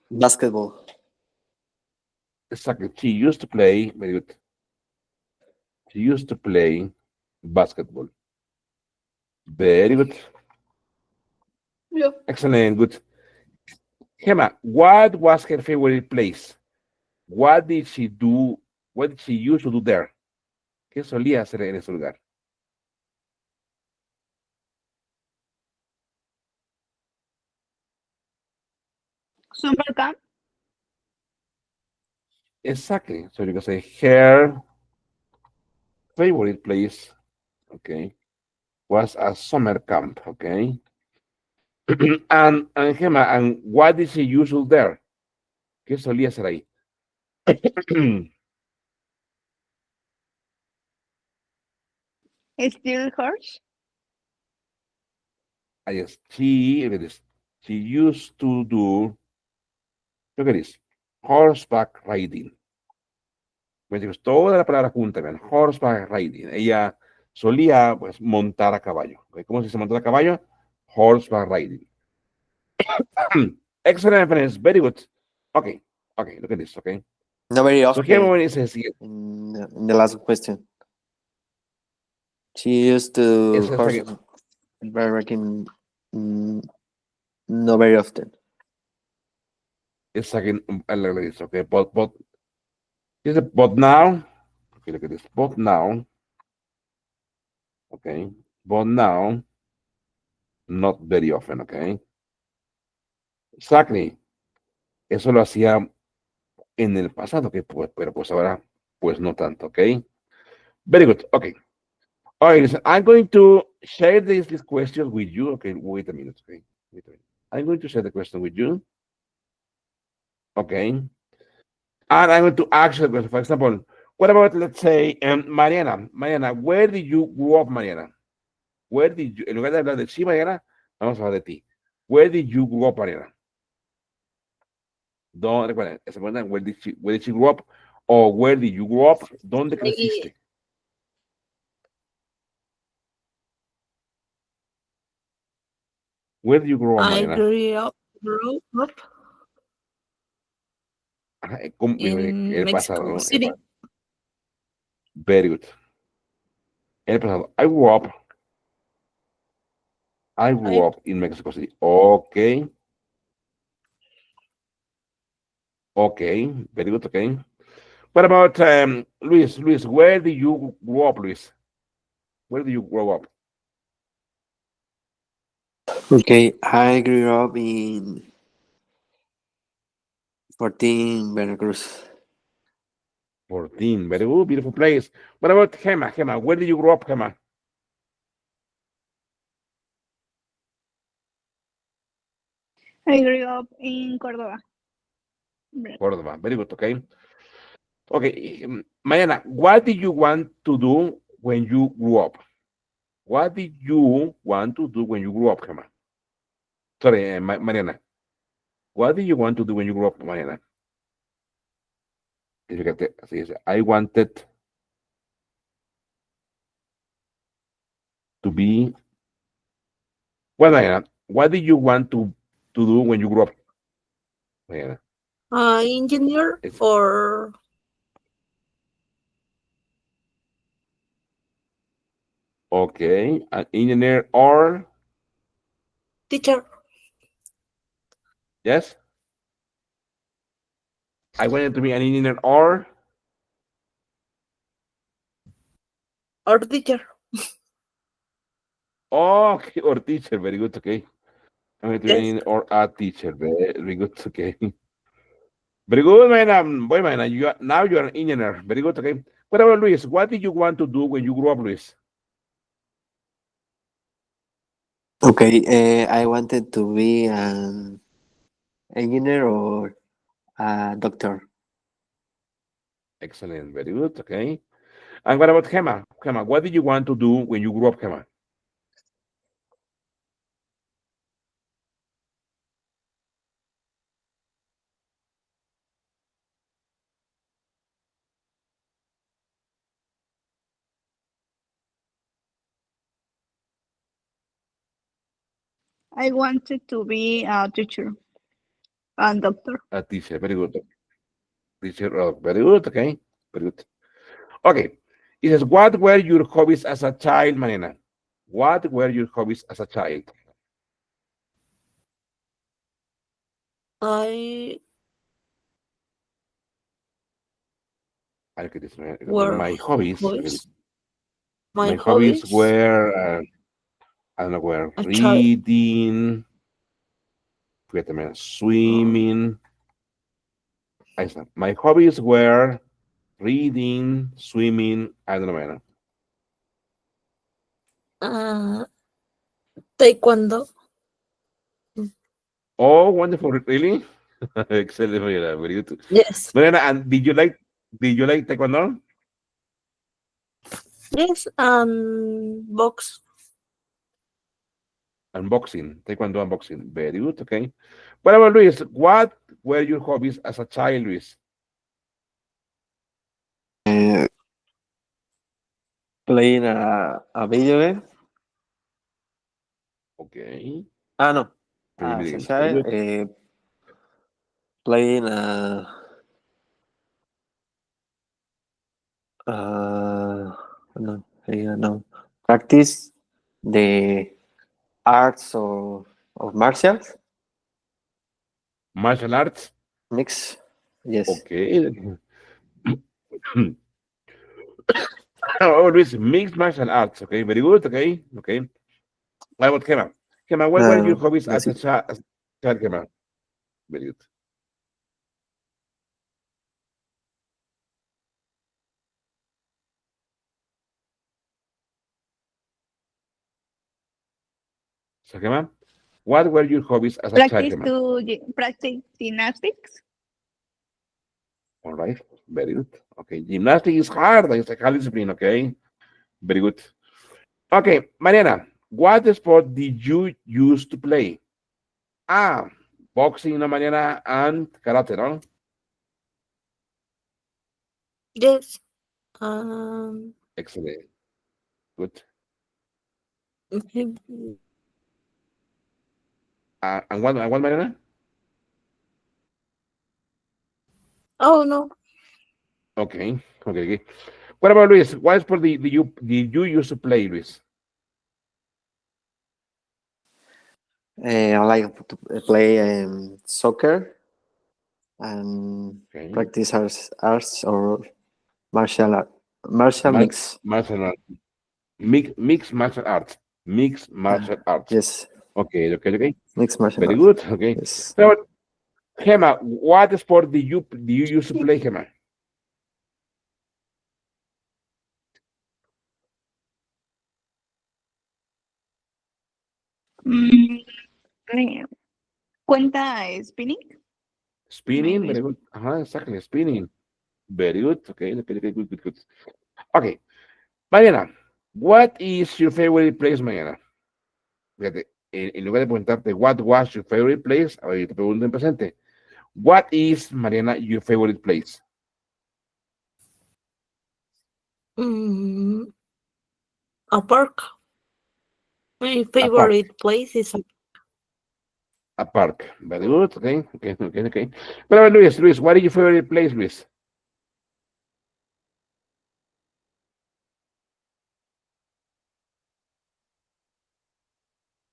Speaker 3: Basketball.
Speaker 2: Exactly. She used to play. Very good. She used to play basketball. Very good.
Speaker 1: Yeah.
Speaker 2: Excellent. Good. Gemma, what was her favorite place? What did she do? What did she used to do there? ¿Qué solía hacer en ese lugar?
Speaker 1: Summer camp.
Speaker 2: Exactly. So you can say her favorite place, okay, was a summer camp, okay. and Gemma, and what did she usually there? ¿Qué solía hacer ahí?
Speaker 1: Still horse.
Speaker 2: Yes, she used to do, look at this, horseback riding. Me digo, toda la palabra junta, vean, horseback riding. Ella solía, pues, montar a caballo. ¿Ok? ¿Cómo se dice montar a caballo? Horseback riding. Excellent, friends. Very good. Okay. Okay, look at this, okay?
Speaker 3: Not very
Speaker 2: So here
Speaker 3: often.
Speaker 2: when it says here,
Speaker 3: In the last question, she used to
Speaker 2: it says
Speaker 3: horse
Speaker 2: again,
Speaker 3: bareback not very often.
Speaker 2: it's again like this, okay? But is it but now? Okay, look at this. But now, okay? But now, not very often, okay? Exactly. Eso lo hacía en el pasado, que pues, pero pues ahora, pues no tanto, okay? Very good, okay. All right, listen, I'm going to share this question with you. Okay, wait a minute, okay? Wait a minute. I'm going to share the question with you, okay? And I'm going to ask you the question. For example, what about, let's say, Mariana? Mariana, where did you grow up, Mariana? Where did you, en lugar de hablar de sí, Mariana, vamos a hablar de ti. Where did you grow up, Mariana? Recuerden, esa pregunta, where did she grow up? O where did you grow up? ¿Dónde creciste? Where did you grow up,
Speaker 4: I
Speaker 2: Mariana?
Speaker 4: grew up
Speaker 2: Ajá,
Speaker 4: in
Speaker 2: el pasado,
Speaker 4: Mexico
Speaker 2: ¿no?
Speaker 4: City.
Speaker 2: Very good. El pasado. I grew
Speaker 4: I
Speaker 2: up in Mexico City. Okay. Okay. Very good. Okay. What about Luis? Luis, where did you grow up, Luis? Where did you grow up?
Speaker 3: Okay, I grew up in 14 Veracruz.
Speaker 2: 14. Very good. Beautiful place. What about Gemma? Gemma, where did you grow up, Gemma?
Speaker 1: I grew up in Córdoba.
Speaker 2: Córdoba. Very good. Okay. Okay. Mariana, what did you want to do when you grew up? What did you want to do when you grew up, Gemma? Sorry, Mariana. What did you want to do when you grew up, Mariana? Y fíjate, así dice, I wanted to be. Well, Mariana, what did you want to do when you grew up, Mariana?
Speaker 4: engineer
Speaker 2: It's
Speaker 4: or
Speaker 2: okay, an engineer or
Speaker 4: teacher.
Speaker 2: yes, I wanted to be an engineer or
Speaker 4: Or teacher.
Speaker 2: okay, or teacher. Very good. Okay, I wanted to be an
Speaker 4: Yes.
Speaker 2: engineer or a teacher. Very good. Okay, very good, man. Boy, man, now you are an engineer. Very good. Okay. What about Luis? What did you want to do when you grew up, Luis?
Speaker 3: Okay, I wanted to be an engineer or a doctor.
Speaker 2: Excellent. Very good. Okay. And what about Gemma? Gemma, what did you want to do when you grew up, Gemma?
Speaker 1: I wanted to be a teacher and doctor.
Speaker 2: A teacher. Very good. Teacher. Very good. Okay. Very good. Okay. It says, what were your hobbies as a child, Mariana? What were your hobbies as a child?
Speaker 4: I
Speaker 2: I look at this.
Speaker 4: were
Speaker 2: My hobbies.
Speaker 4: hobbies. My
Speaker 2: My hobbies
Speaker 4: hobbies
Speaker 2: were, I don't know, were
Speaker 4: a child.
Speaker 2: reading, fíjate, mira, swimming. Ahí está. My hobbies were reading, swimming, I don't know, mira.
Speaker 4: Taekwondo.
Speaker 2: Oh, wonderful! Really? Excellent, Mariana. Very good.
Speaker 4: Yes.
Speaker 2: Mariana, and did you like taekwondo
Speaker 4: Yes. Box.
Speaker 2: and boxing? Taekwondo and boxing. Very good. Okay. What about Luis? What were your hobbies as a child, Luis?
Speaker 3: Uh, Playing a video game.
Speaker 2: Okay.
Speaker 3: No.
Speaker 2: Playing
Speaker 3: As
Speaker 2: video
Speaker 3: a
Speaker 2: games. Very
Speaker 3: child,
Speaker 2: good.
Speaker 3: playing a No, no. Practice the arts or of martials
Speaker 2: Martial arts.
Speaker 3: mix. Yes.
Speaker 2: Okay. Always mixed martial arts. Okay, very good. Okay, okay. What about Kema? Kema, what were your hobbies
Speaker 3: That's
Speaker 2: as a child, Kema? Very good. So, Kema, what were your hobbies as a child,
Speaker 1: Practice
Speaker 2: Kema?
Speaker 1: practice gymnastics.
Speaker 2: All right, very good. Okay, gymnastics is hard. It's a hard discipline. Okay, very good. Okay, Mariana, what sport did you used to play? Ah, boxing, no, Mariana, and karate, no?
Speaker 4: Yes.
Speaker 2: Excellent. Good. And what, Mariana?
Speaker 4: Oh no.
Speaker 2: Okay, okay, okay. What about Luis? What sport did you used to play, Luis?
Speaker 3: I like to play soccer and
Speaker 2: Okay.
Speaker 3: practice arts or martial art. Martial mix.
Speaker 2: Martial art. Mixed martial arts. Mixed martial arts.
Speaker 3: Yes.
Speaker 2: Okay, okay, okay.
Speaker 3: Mixed martial
Speaker 2: Very
Speaker 3: arts.
Speaker 2: good. Okay.
Speaker 3: Yes.
Speaker 2: Now, Gemma, what sport do you used to play, Gemma?
Speaker 1: Mm, ¿Cuenta spinning?
Speaker 2: Spinning,
Speaker 1: Maybe.
Speaker 2: very good. Exactly, spinning. Very good. Okay, okay, okay, good, good, good. Okay, Mariana, what is your favorite place, Mariana? Fíjate, en lugar de preguntarte what was your favorite place, a ver, te pregunto en presente. What is, Mariana, your favorite place?
Speaker 4: A park. My favorite place is
Speaker 2: A park. Very good. Okay, okay, okay, okay. But a ver, Luis, what is your favorite place, Luis?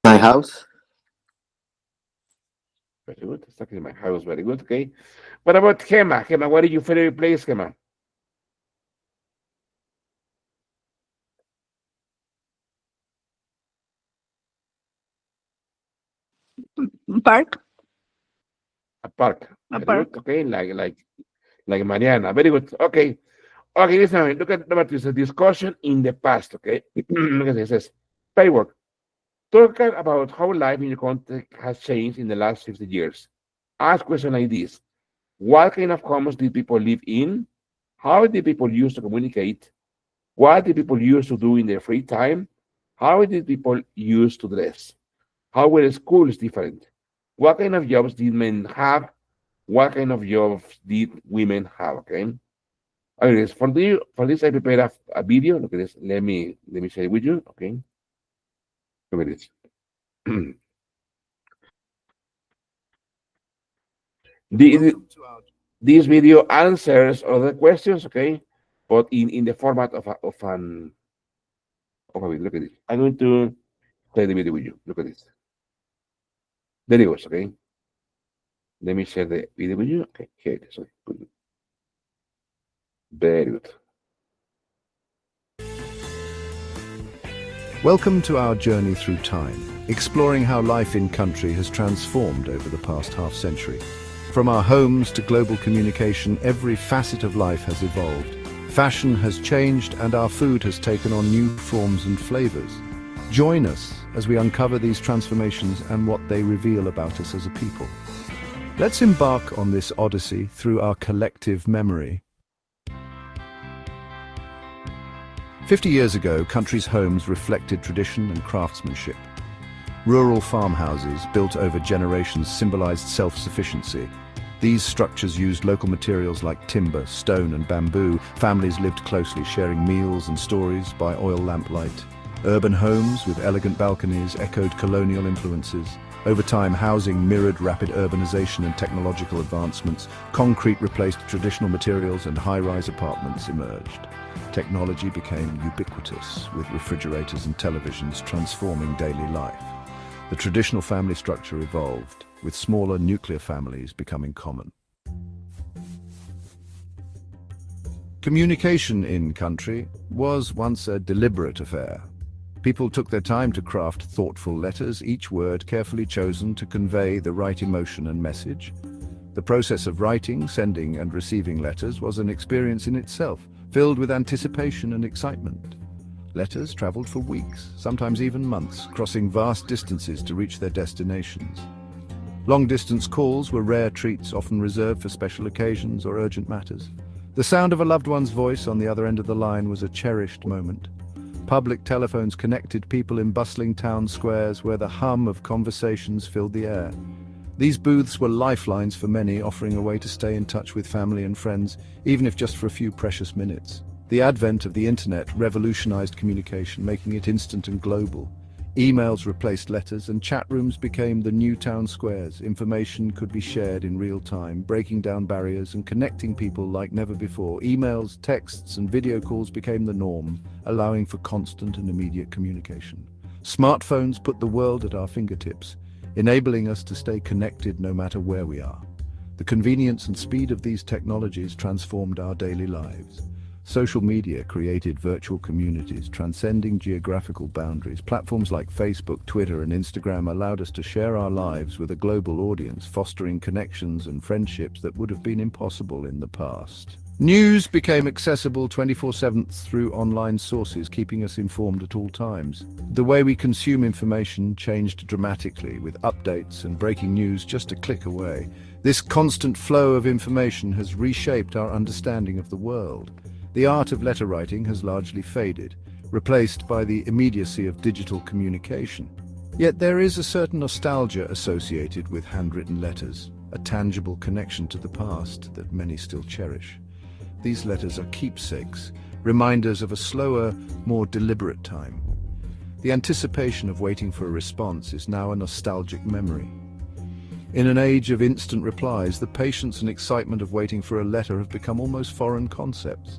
Speaker 3: My house.
Speaker 2: Very good. It's actually my house. Very good. Okay. What about Gemma? Gemma, what is your favorite place, Gemma?
Speaker 1: Park.
Speaker 2: A park.
Speaker 1: A
Speaker 2: Very
Speaker 1: park.
Speaker 2: good. Okay. Like Mariana. Very good. Okay. Okay, listen, look at number two. It's a discussion in the past. Okay. Look at this. It says, paperwork. Talk about how life in your country has changed in the last 50 years. Ask questions like this. What kind of homes did people live in? How did people used to communicate? What did people used to do in their free time? How did people used to dress? How were schools different? What kind of jobs did men have? What kind of jobs did women have? Okay. Okay, for this I prepared a video. Look at this. Let me share it with you. Okay. Look at this. The, this video answers other questions, okay, but in the format of a video. Look at this. I'm going to play the video with you. Look at this. There it goes, okay. Let me share the video with you. Okay, here it is. Okay, good. Very good.
Speaker 8: Welcome to our journey through time, exploring how life in country has transformed over the past half-century. From our homes to global communication, every facet of life has evolved. Fashion has changed and our food has taken on new forms and flavors. Join us as we uncover these transformations and what they reveal about us as a people. Let's embark on this odyssey through our collective memory. 50 years ago, countries' homes reflected tradition and craftsmanship. Rural farmhouses built over generations symbolized self-sufficiency. These structures used local materials like timber, stone, and bamboo. Families lived closely, sharing meals and stories by oil lamplight. Urban homes with elegant balconies echoed colonial influences. Over time, housing mirrored rapid urbanization and technological advancements. Concrete replaced traditional materials and high-rise apartments emerged. Technology became ubiquitous, with refrigerators and televisions transforming daily life. The traditional family structure evolved, with smaller nuclear families becoming common. Communication in country was once a deliberate affair. People took their time to craft thoughtful letters, each word carefully chosen to convey the right emotion and message. The process of writing, sending, and receiving letters was an experience in itself, filled with anticipation and excitement. Letters traveled for weeks, sometimes even months, crossing vast distances to reach their destinations. Long-distance calls were rare treats, often reserved for special occasions or urgent matters. The sound of a loved one's voice on the other end of the line was a cherished moment. Public telephones connected people in bustling town squares where the hum of conversations filled the air. These booths were lifelines for many, offering a way to stay in touch with family and friends, even if just for a few precious minutes. The advent of the internet revolutionized communication, making it instant and global. Emails replaced letters, and chat rooms became the new town squares. Information could be shared in real time, breaking down barriers and connecting people like never before. Emails, texts, and video calls became the norm, allowing for constant and immediate communication. Smartphones put the world at our fingertips, enabling us to stay connected no matter where we are. The convenience and speed of these technologies transformed our daily lives. Social media created virtual communities transcending geographical boundaries. Platforms like Facebook, Twitter, and Instagram allowed us to share our lives with a global audience, fostering connections and friendships that would have been impossible in the past. News became accessible 24/7 through online sources, keeping us informed at all times. The way we consume information changed dramatically, with updates and breaking news just a click away. This constant flow of information has reshaped our understanding of the world. The art of letter writing has largely faded, replaced by the immediacy of digital communication. Yet there is a certain nostalgia associated with handwritten letters, a tangible connection to the past that many still cherish. These letters are keepsakes, reminders of a slower, more deliberate time. The anticipation of waiting for a response is now a nostalgic memory. In an age of instant replies, the patience and excitement of waiting for a letter have become almost foreign concepts.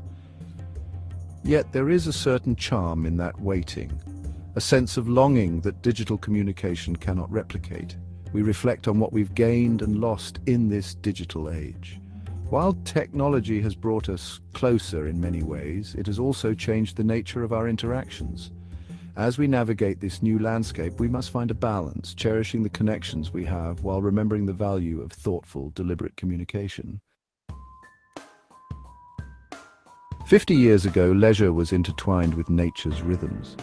Speaker 8: Yet there is a certain charm in that waiting, a sense of longing that digital communication cannot replicate. We reflect on what we've gained and lost in this digital age. While technology has brought us closer in many ways, it has also changed the nature of our interactions. As we navigate this new landscape, we must find a balance, cherishing the connections we have while remembering the value of thoughtful, deliberate communication. 50 years ago, leisure was intertwined with nature's rhythms.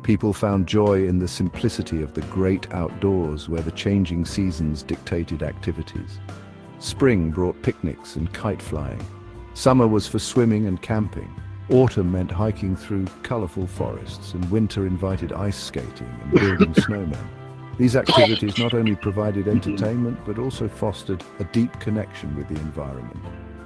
Speaker 8: People found joy in the simplicity of the great outdoors, where the changing seasons dictated activities. Spring brought picnics and kite flying. Summer was for swimming and camping. Autumn meant hiking through colorful forests, and winter invited ice skating and building snowmen. These activities not only provided entertainment, but also fostered a deep connection with the environment.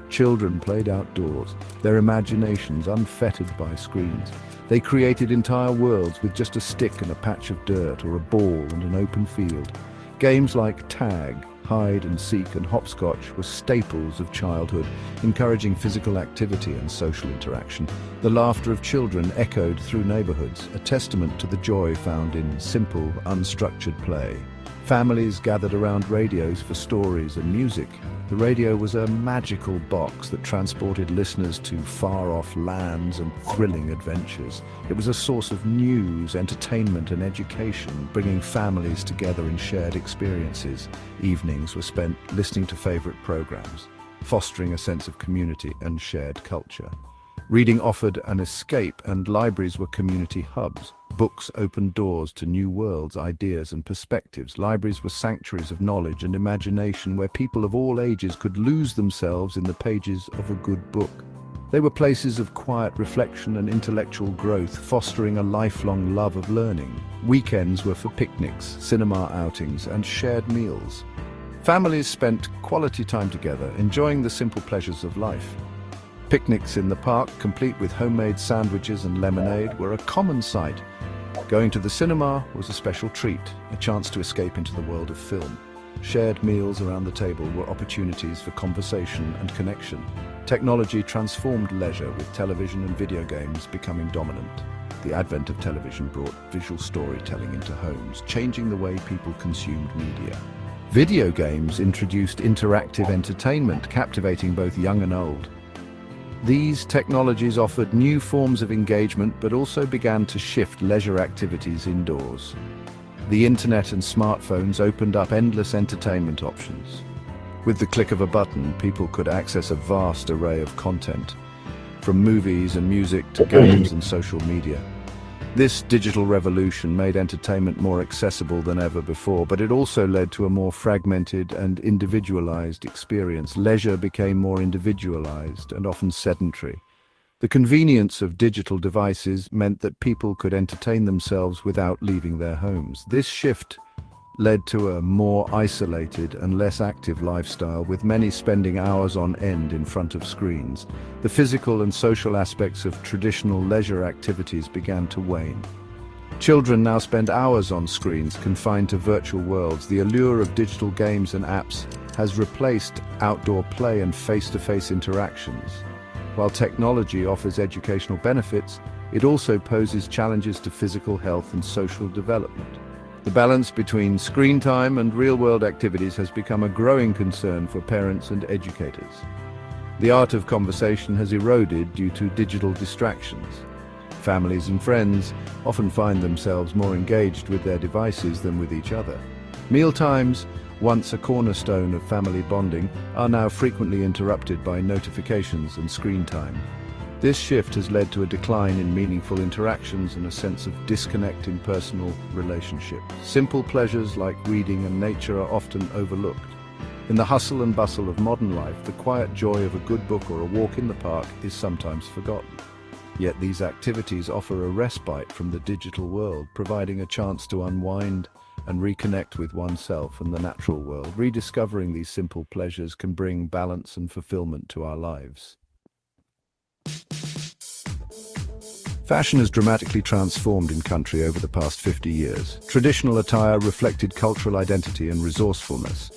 Speaker 8: Children played outdoors, their imaginations unfettered by screens. They created entire worlds with just a stick and a patch of dirt, or a ball and an open field. Games like tag, hide and seek, and hopscotch were staples of childhood, encouraging physical activity and social interaction. The laughter of children echoed through neighborhoods, a testament to the joy found in simple, unstructured play. Families gathered around radios for stories and music. The radio was a magical box that transported listeners to far-off lands and thrilling adventures. It was a source of news, entertainment, and education, bringing families together in shared experiences. Evenings were spent listening to favorite programs, fostering a sense of community and shared culture. Reading offered an escape, and libraries were community hubs. Books opened doors to new worlds, ideas, and perspectives. Libraries were sanctuaries of knowledge and imagination, where people of all ages could lose themselves in the pages of a good book. They were places of quiet reflection and intellectual growth, fostering a lifelong love of learning. Weekends were for picnics, cinema outings, and shared meals. Families spent quality time together, enjoying the simple pleasures of life. Picnics in the park, complete with homemade sandwiches and lemonade, were a common sight. Going to the cinema was a special treat, a chance to escape into the world of film. Shared meals around the table were opportunities for conversation and connection. Technology transformed leisure, with television and video games becoming dominant. The advent of television brought visual storytelling into homes, changing the way people consumed media. Video games introduced interactive entertainment, captivating both young and old. These technologies offered new forms of engagement, but also began to shift leisure activities indoors. The internet and smartphones opened up endless entertainment options. With the click of a button, people could access a vast array of content, from movies and music to games and social media. This digital revolution made entertainment more accessible than ever before, but it also led to a more fragmented and individualized experience. Leisure became more individualized and often sedentary. The convenience of digital devices meant that people could entertain themselves without leaving their homes. This shift led to a more isolated and less active lifestyle, with many spending hours on end in front of screens. The physical and social aspects of traditional leisure activities began to wane. Children now spend hours on screens, confined to virtual worlds. The allure of digital games and apps has replaced outdoor play and face-to-face interactions. While technology offers educational benefits, it also poses challenges to physical health and social development. The balance between screen time and real-world activities has become a growing concern for parents and educators. The art of conversation has eroded due to digital distractions. Families and friends often find themselves more engaged with their devices than with each other. Mealtimes, once a cornerstone of family bonding, are now frequently interrupted by notifications and screen time. This shift has led to a decline in meaningful interactions and a sense of disconnect in personal relationships. Simple pleasures like reading and nature are often overlooked. In the hustle and bustle of modern life, the quiet joy of a good book or a walk in the park is sometimes forgotten. Yet these activities offer a respite from the digital world, providing a chance to unwind and reconnect with oneself and the natural world. Rediscovering these simple pleasures can bring balance and fulfillment to our lives. Fashion has dramatically transformed in country over the past 50 years. Traditional attire reflected cultural identity and resourcefulness.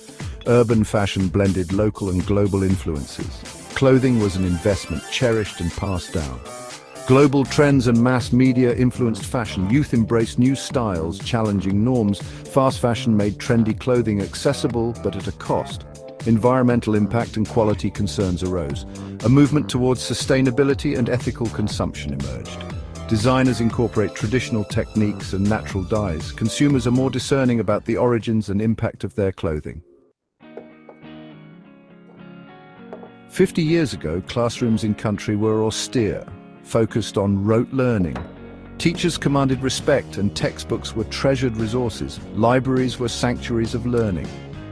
Speaker 8: Urban fashion blended local and global influences. Clothing was an investment, cherished and passed down. Global trends and mass media influenced fashion. Youth embraced new styles, challenging norms. Fast fashion made trendy clothing accessible, but at a cost. Environmental impact and quality concerns arose. A movement towards sustainability and ethical consumption emerged. Designers incorporate traditional techniques and natural dyes. Consumers are more discerning about the origins and impact of their clothing. 50 years ago, classrooms in country were austere, focused on rote learning. Teachers commanded respect and textbooks were treasured resources. Libraries were sanctuaries of learning.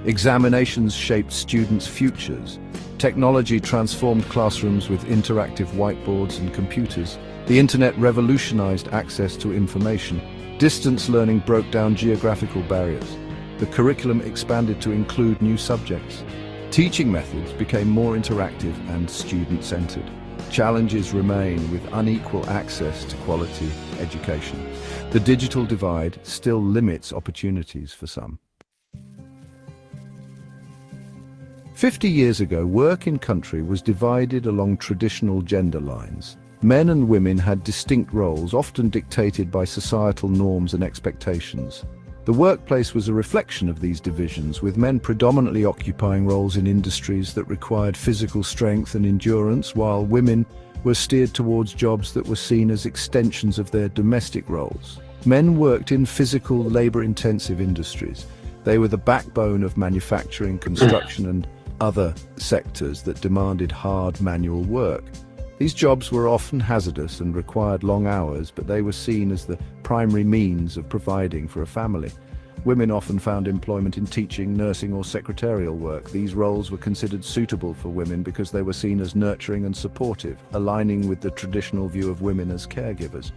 Speaker 8: Examinations shaped students' futures. Technology transformed classrooms with interactive whiteboards and computers. The internet revolutionized access to information. Distance learning broke down geographical barriers. The curriculum expanded to include new subjects. Teaching methods became more interactive and student-centered. Challenges remain with unequal access to quality education. The digital divide still limits opportunities for some. 50 years ago, work in country was divided along traditional gender lines. Men and women had distinct roles, often dictated by societal norms and expectations. The workplace was a reflection of these divisions, with men predominantly occupying roles in industries that required physical strength and endurance, while women were steered towards jobs that were seen as extensions of their domestic roles. Men worked in physical, labor-intensive industries. They were the backbone of manufacturing, construction, and other sectors that demanded hard manual work. These jobs were often hazardous and required long hours, but they were seen as the primary means of providing for a family. Women often found employment in teaching, nursing, or secretarial work. These roles were considered suitable for women because they were seen as nurturing and supportive, aligning with the traditional view of women as caregivers.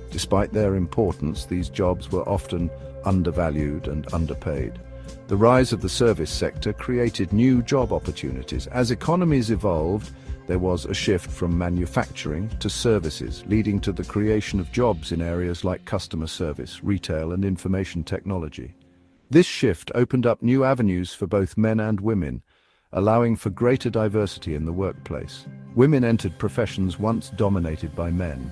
Speaker 8: Despite their importance, these jobs were often undervalued and underpaid. The rise of the service sector created new job opportunities. As economies evolved, There was a shift from manufacturing to services, leading to the creation of jobs in areas like customer service, retail, and information technology. This shift opened up new avenues for both men and women, allowing for greater diversity in the workplace. Women entered professions once dominated by men.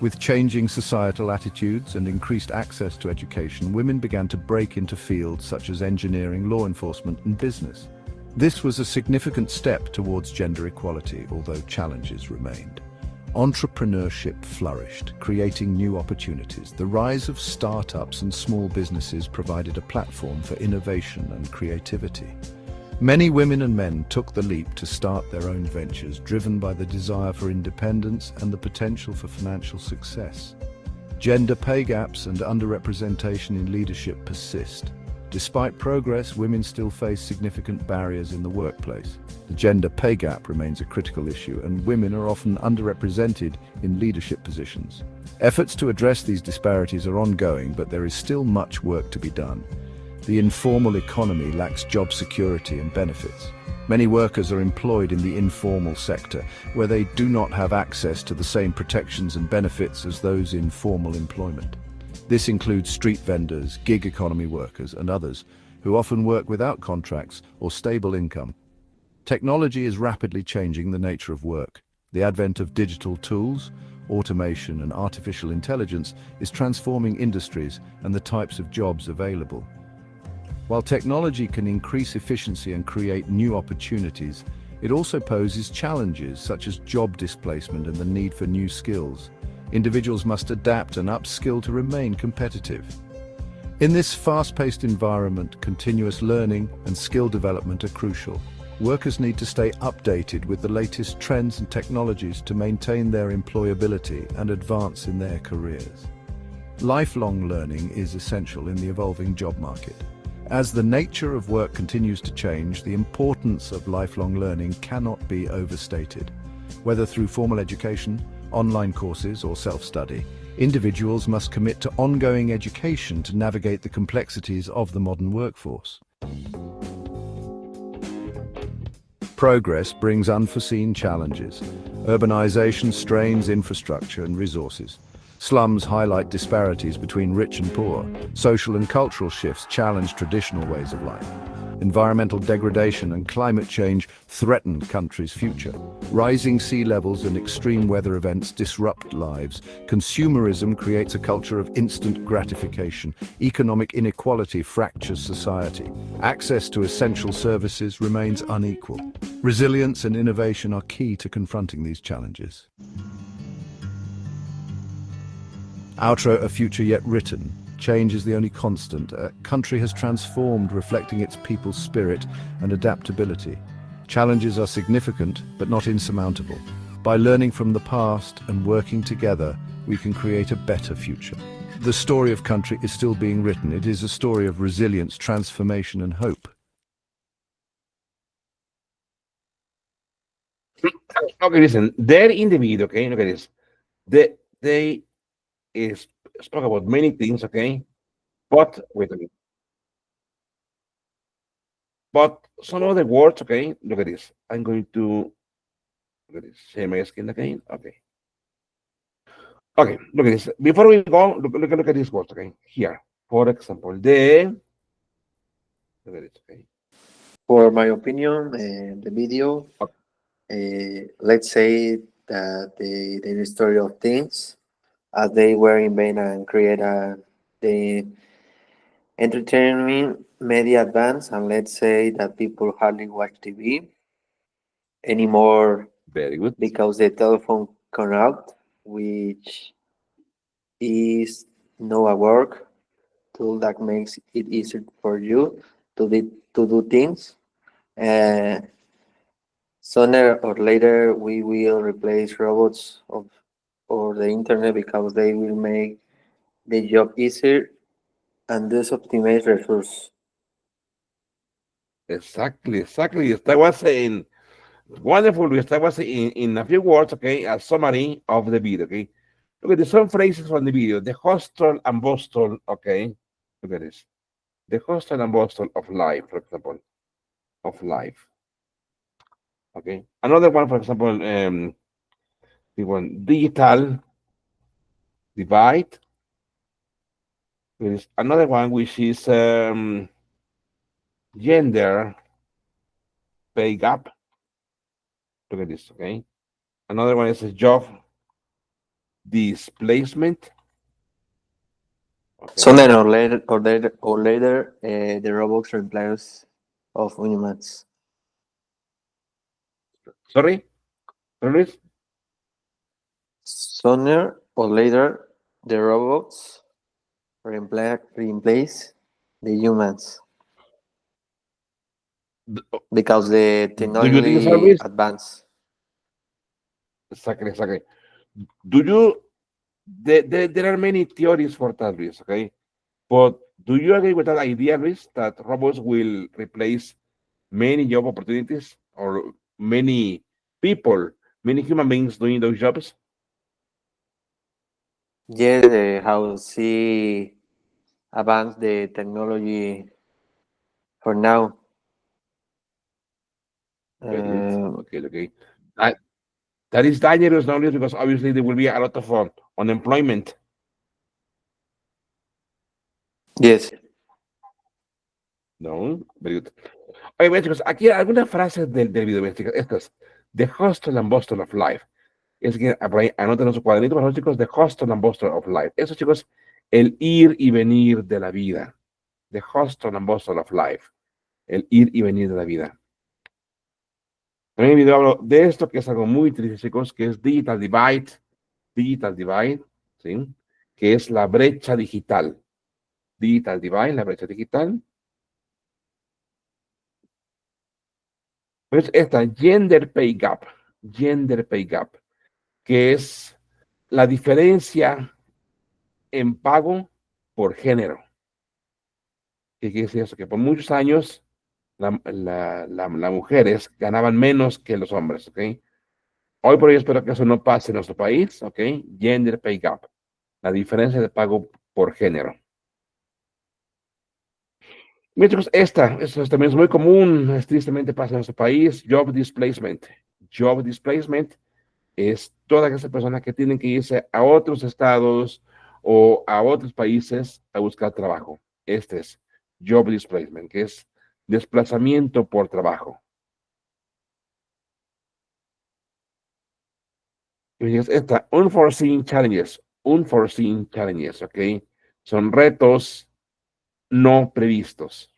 Speaker 8: With changing societal attitudes and increased access to education, women began to break into fields such as engineering, law enforcement, and business. This was a significant step towards gender equality, although challenges remained. Entrepreneurship flourished, creating new opportunities. The rise of startups and small businesses provided a platform for innovation and creativity. Many women and men took the leap to start their own ventures, driven by the desire for independence and the potential for financial success. Gender pay gaps and underrepresentation in leadership persist. Despite progress, women still face significant barriers in the workplace. The gender pay gap remains a critical issue, and women are often underrepresented in leadership positions. Efforts to address these disparities are ongoing, but there is still much work to be done. The informal economy lacks job security and benefits. Many workers are employed in the informal sector, where they do not have access to the same protections and benefits as those in formal employment. This includes street vendors, gig economy workers, and others who often work without contracts or stable income. Technology is rapidly changing the nature of work. The advent of digital tools, automation, and artificial intelligence is transforming industries and the types of jobs available. While technology can increase efficiency and create new opportunities, it also poses challenges such as job displacement and the need for new skills. Individuals must adapt and upskill to remain competitive. In this fast-paced environment, continuous learning and skill development are crucial. Workers need to stay updated with the latest trends and technologies to maintain their employability and advance in their careers. Lifelong learning is essential in the evolving job market. As the nature of work continues to change, the importance of lifelong learning cannot be overstated. Whether through formal education, online courses, or self-study, individuals must commit to ongoing education to navigate the complexities of the modern workforce. Progress brings unforeseen challenges. Urbanization strains infrastructure and resources. Slums highlight disparities between rich and poor. Social and cultural shifts challenge traditional ways of life. Environmental degradation and climate change threaten countries' future. Rising sea levels and extreme weather events disrupt lives. Consumerism creates a culture of instant gratification. Economic inequality fractures society. Access to essential services remains unequal. Resilience and innovation are key to confronting these challenges. Outro, a future yet written. Change is the only constant. A country has transformed, reflecting its people's spirit and adaptability. Challenges are significant, but not insurmountable. By learning from the past and working together, we can create a better future. The story of country is still being written. It is a story of resilience, transformation, and hope.
Speaker 2: Okay, listen, there in the video, okay, look at this. They spoke about many things, okay? But, wait a minute. But some of the words, okay, look at this. I'm going to, look at this, share my screen again, okay. Okay, look at this. Before we go, look at these words, okay? Here, for example, look at it, okay?
Speaker 3: For my opinion, the video, let's say that the story of things as they were in vain and create the entertainment media advance, and let's say that people hardly watch TV anymore
Speaker 2: Very good.
Speaker 3: because the telephone come out, which is no a work tool that makes it easier for you to do things. Sooner or later, we will replace robots or the internet because they will make the job easier and thus optimize resources.
Speaker 2: Exactly. That was saying wonderful. That was in a few words, okay, a summary of the video, okay. Look at the some phrases from the video. The hustle and bustle, okay. Look at this. The hustle and bustle of life, for example, of life. Okay. Another one, for example, the one digital divide. There is another one which is gender pay gap. Look at this, okay? Another one is a job displacement. Okay.
Speaker 3: Sooner or later, the robots replace of humans.
Speaker 2: Sorry, Luis?
Speaker 3: Sooner or later, the robots replace the humans because the
Speaker 2: Do you think so,
Speaker 3: technology
Speaker 2: Luis?
Speaker 3: advance.
Speaker 2: Exactly, exactly. Do you? There are many theories for that, Luis. Okay, but do you agree with that idea, Luis, that robots will replace many job opportunities or many people, many human beings doing those jobs?
Speaker 3: Yes, how see advance the technology for now.
Speaker 2: Very good.
Speaker 3: Uh,
Speaker 2: Okay, okay. That, that is dangerous now, Luis, because obviously there will be a lot of unemployment.
Speaker 3: yes.
Speaker 2: No, very good. Oye, mira, chicos, aquí algunas frases del video, mira, chicos, estas. The hustle and bustle of life. Es que por ahí anoten en su cuadernito, por favor, chicos, the hustle and bustle of life. Eso, chicos, el ir y venir de la vida. The hustle and bustle of life. El ir y venir de la vida. En el video hablo de esto, que es algo muy triste, chicos, que es digital divide, ¿sí? Que es la brecha digital. Digital divide, la brecha digital. Pues esta, gender pay gap, que es la diferencia en pago por género. ¿Qué quiere decir eso? Que por muchos años las mujeres ganaban menos que los hombres, ¿ok? Hoy por hoy espero que eso no pase en nuestro país, ¿ok? Gender pay gap, la diferencia de pago por género. Miren, chicos, esto también es muy común, tristemente pasa en nuestro país, job displacement. Job displacement es toda esa persona que tienen que irse a otros estados o a otros países a buscar trabajo. Este es job displacement, que es desplazamiento por trabajo. Y esta, unforeseen challenges, ¿ok? Son retos no previstos.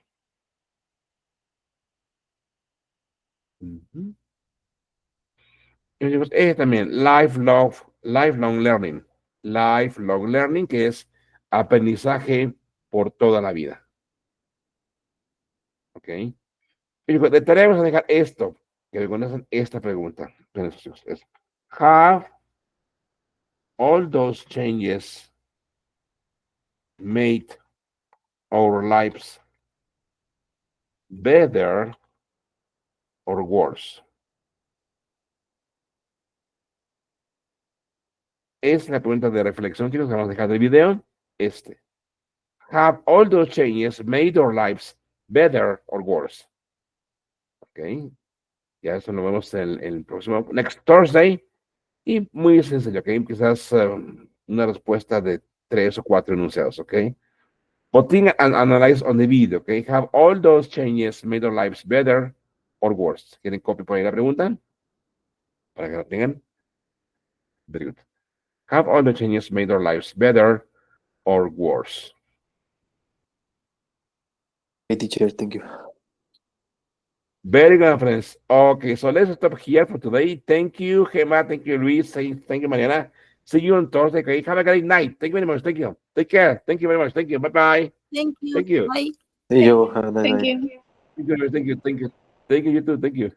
Speaker 2: Uh-huh. Y también, lifelong learning. Lifelong learning, que es aprendizaje por toda la vida. ¿Ok? Y de tarea vamos a dejar esto, que me conocen esta pregunta. Es, have all those changes made our lives better or worse? Es la pregunta de reflexión, chicos, que vamos a dejar del video. Have all those changes made our lives better or worse? Ok. Ya eso lo vemos el próximo, next Thursday. Y muy sencillo, ok. Quizás una respuesta de 3 o 4 enunciados, ok. But think and analyze on the video, ok. Have all those changes made our lives better or worse? ¿Quieren copia por ahí la pregunta? Para que la tengan. Very good. Have all the changes made our lives better or worse?
Speaker 3: Hey, teacher, thank you.
Speaker 2: Very good, friends. Okay, so let's stop here for today. Thank you, Gemma. Thank you, Luis. Thank you, Mariana. See you on Thursday. Okay, have a great night. Thank you very much. Thank you. Take care. Thank you very much. Thank you. Bye-bye.
Speaker 4: Thank you.
Speaker 2: Thank you.
Speaker 4: Bye.
Speaker 3: See you. Have a nice
Speaker 1: Thank
Speaker 3: night.
Speaker 1: you.
Speaker 2: Thank you. Thank you. Thank you. Thank you. You too. Thank you.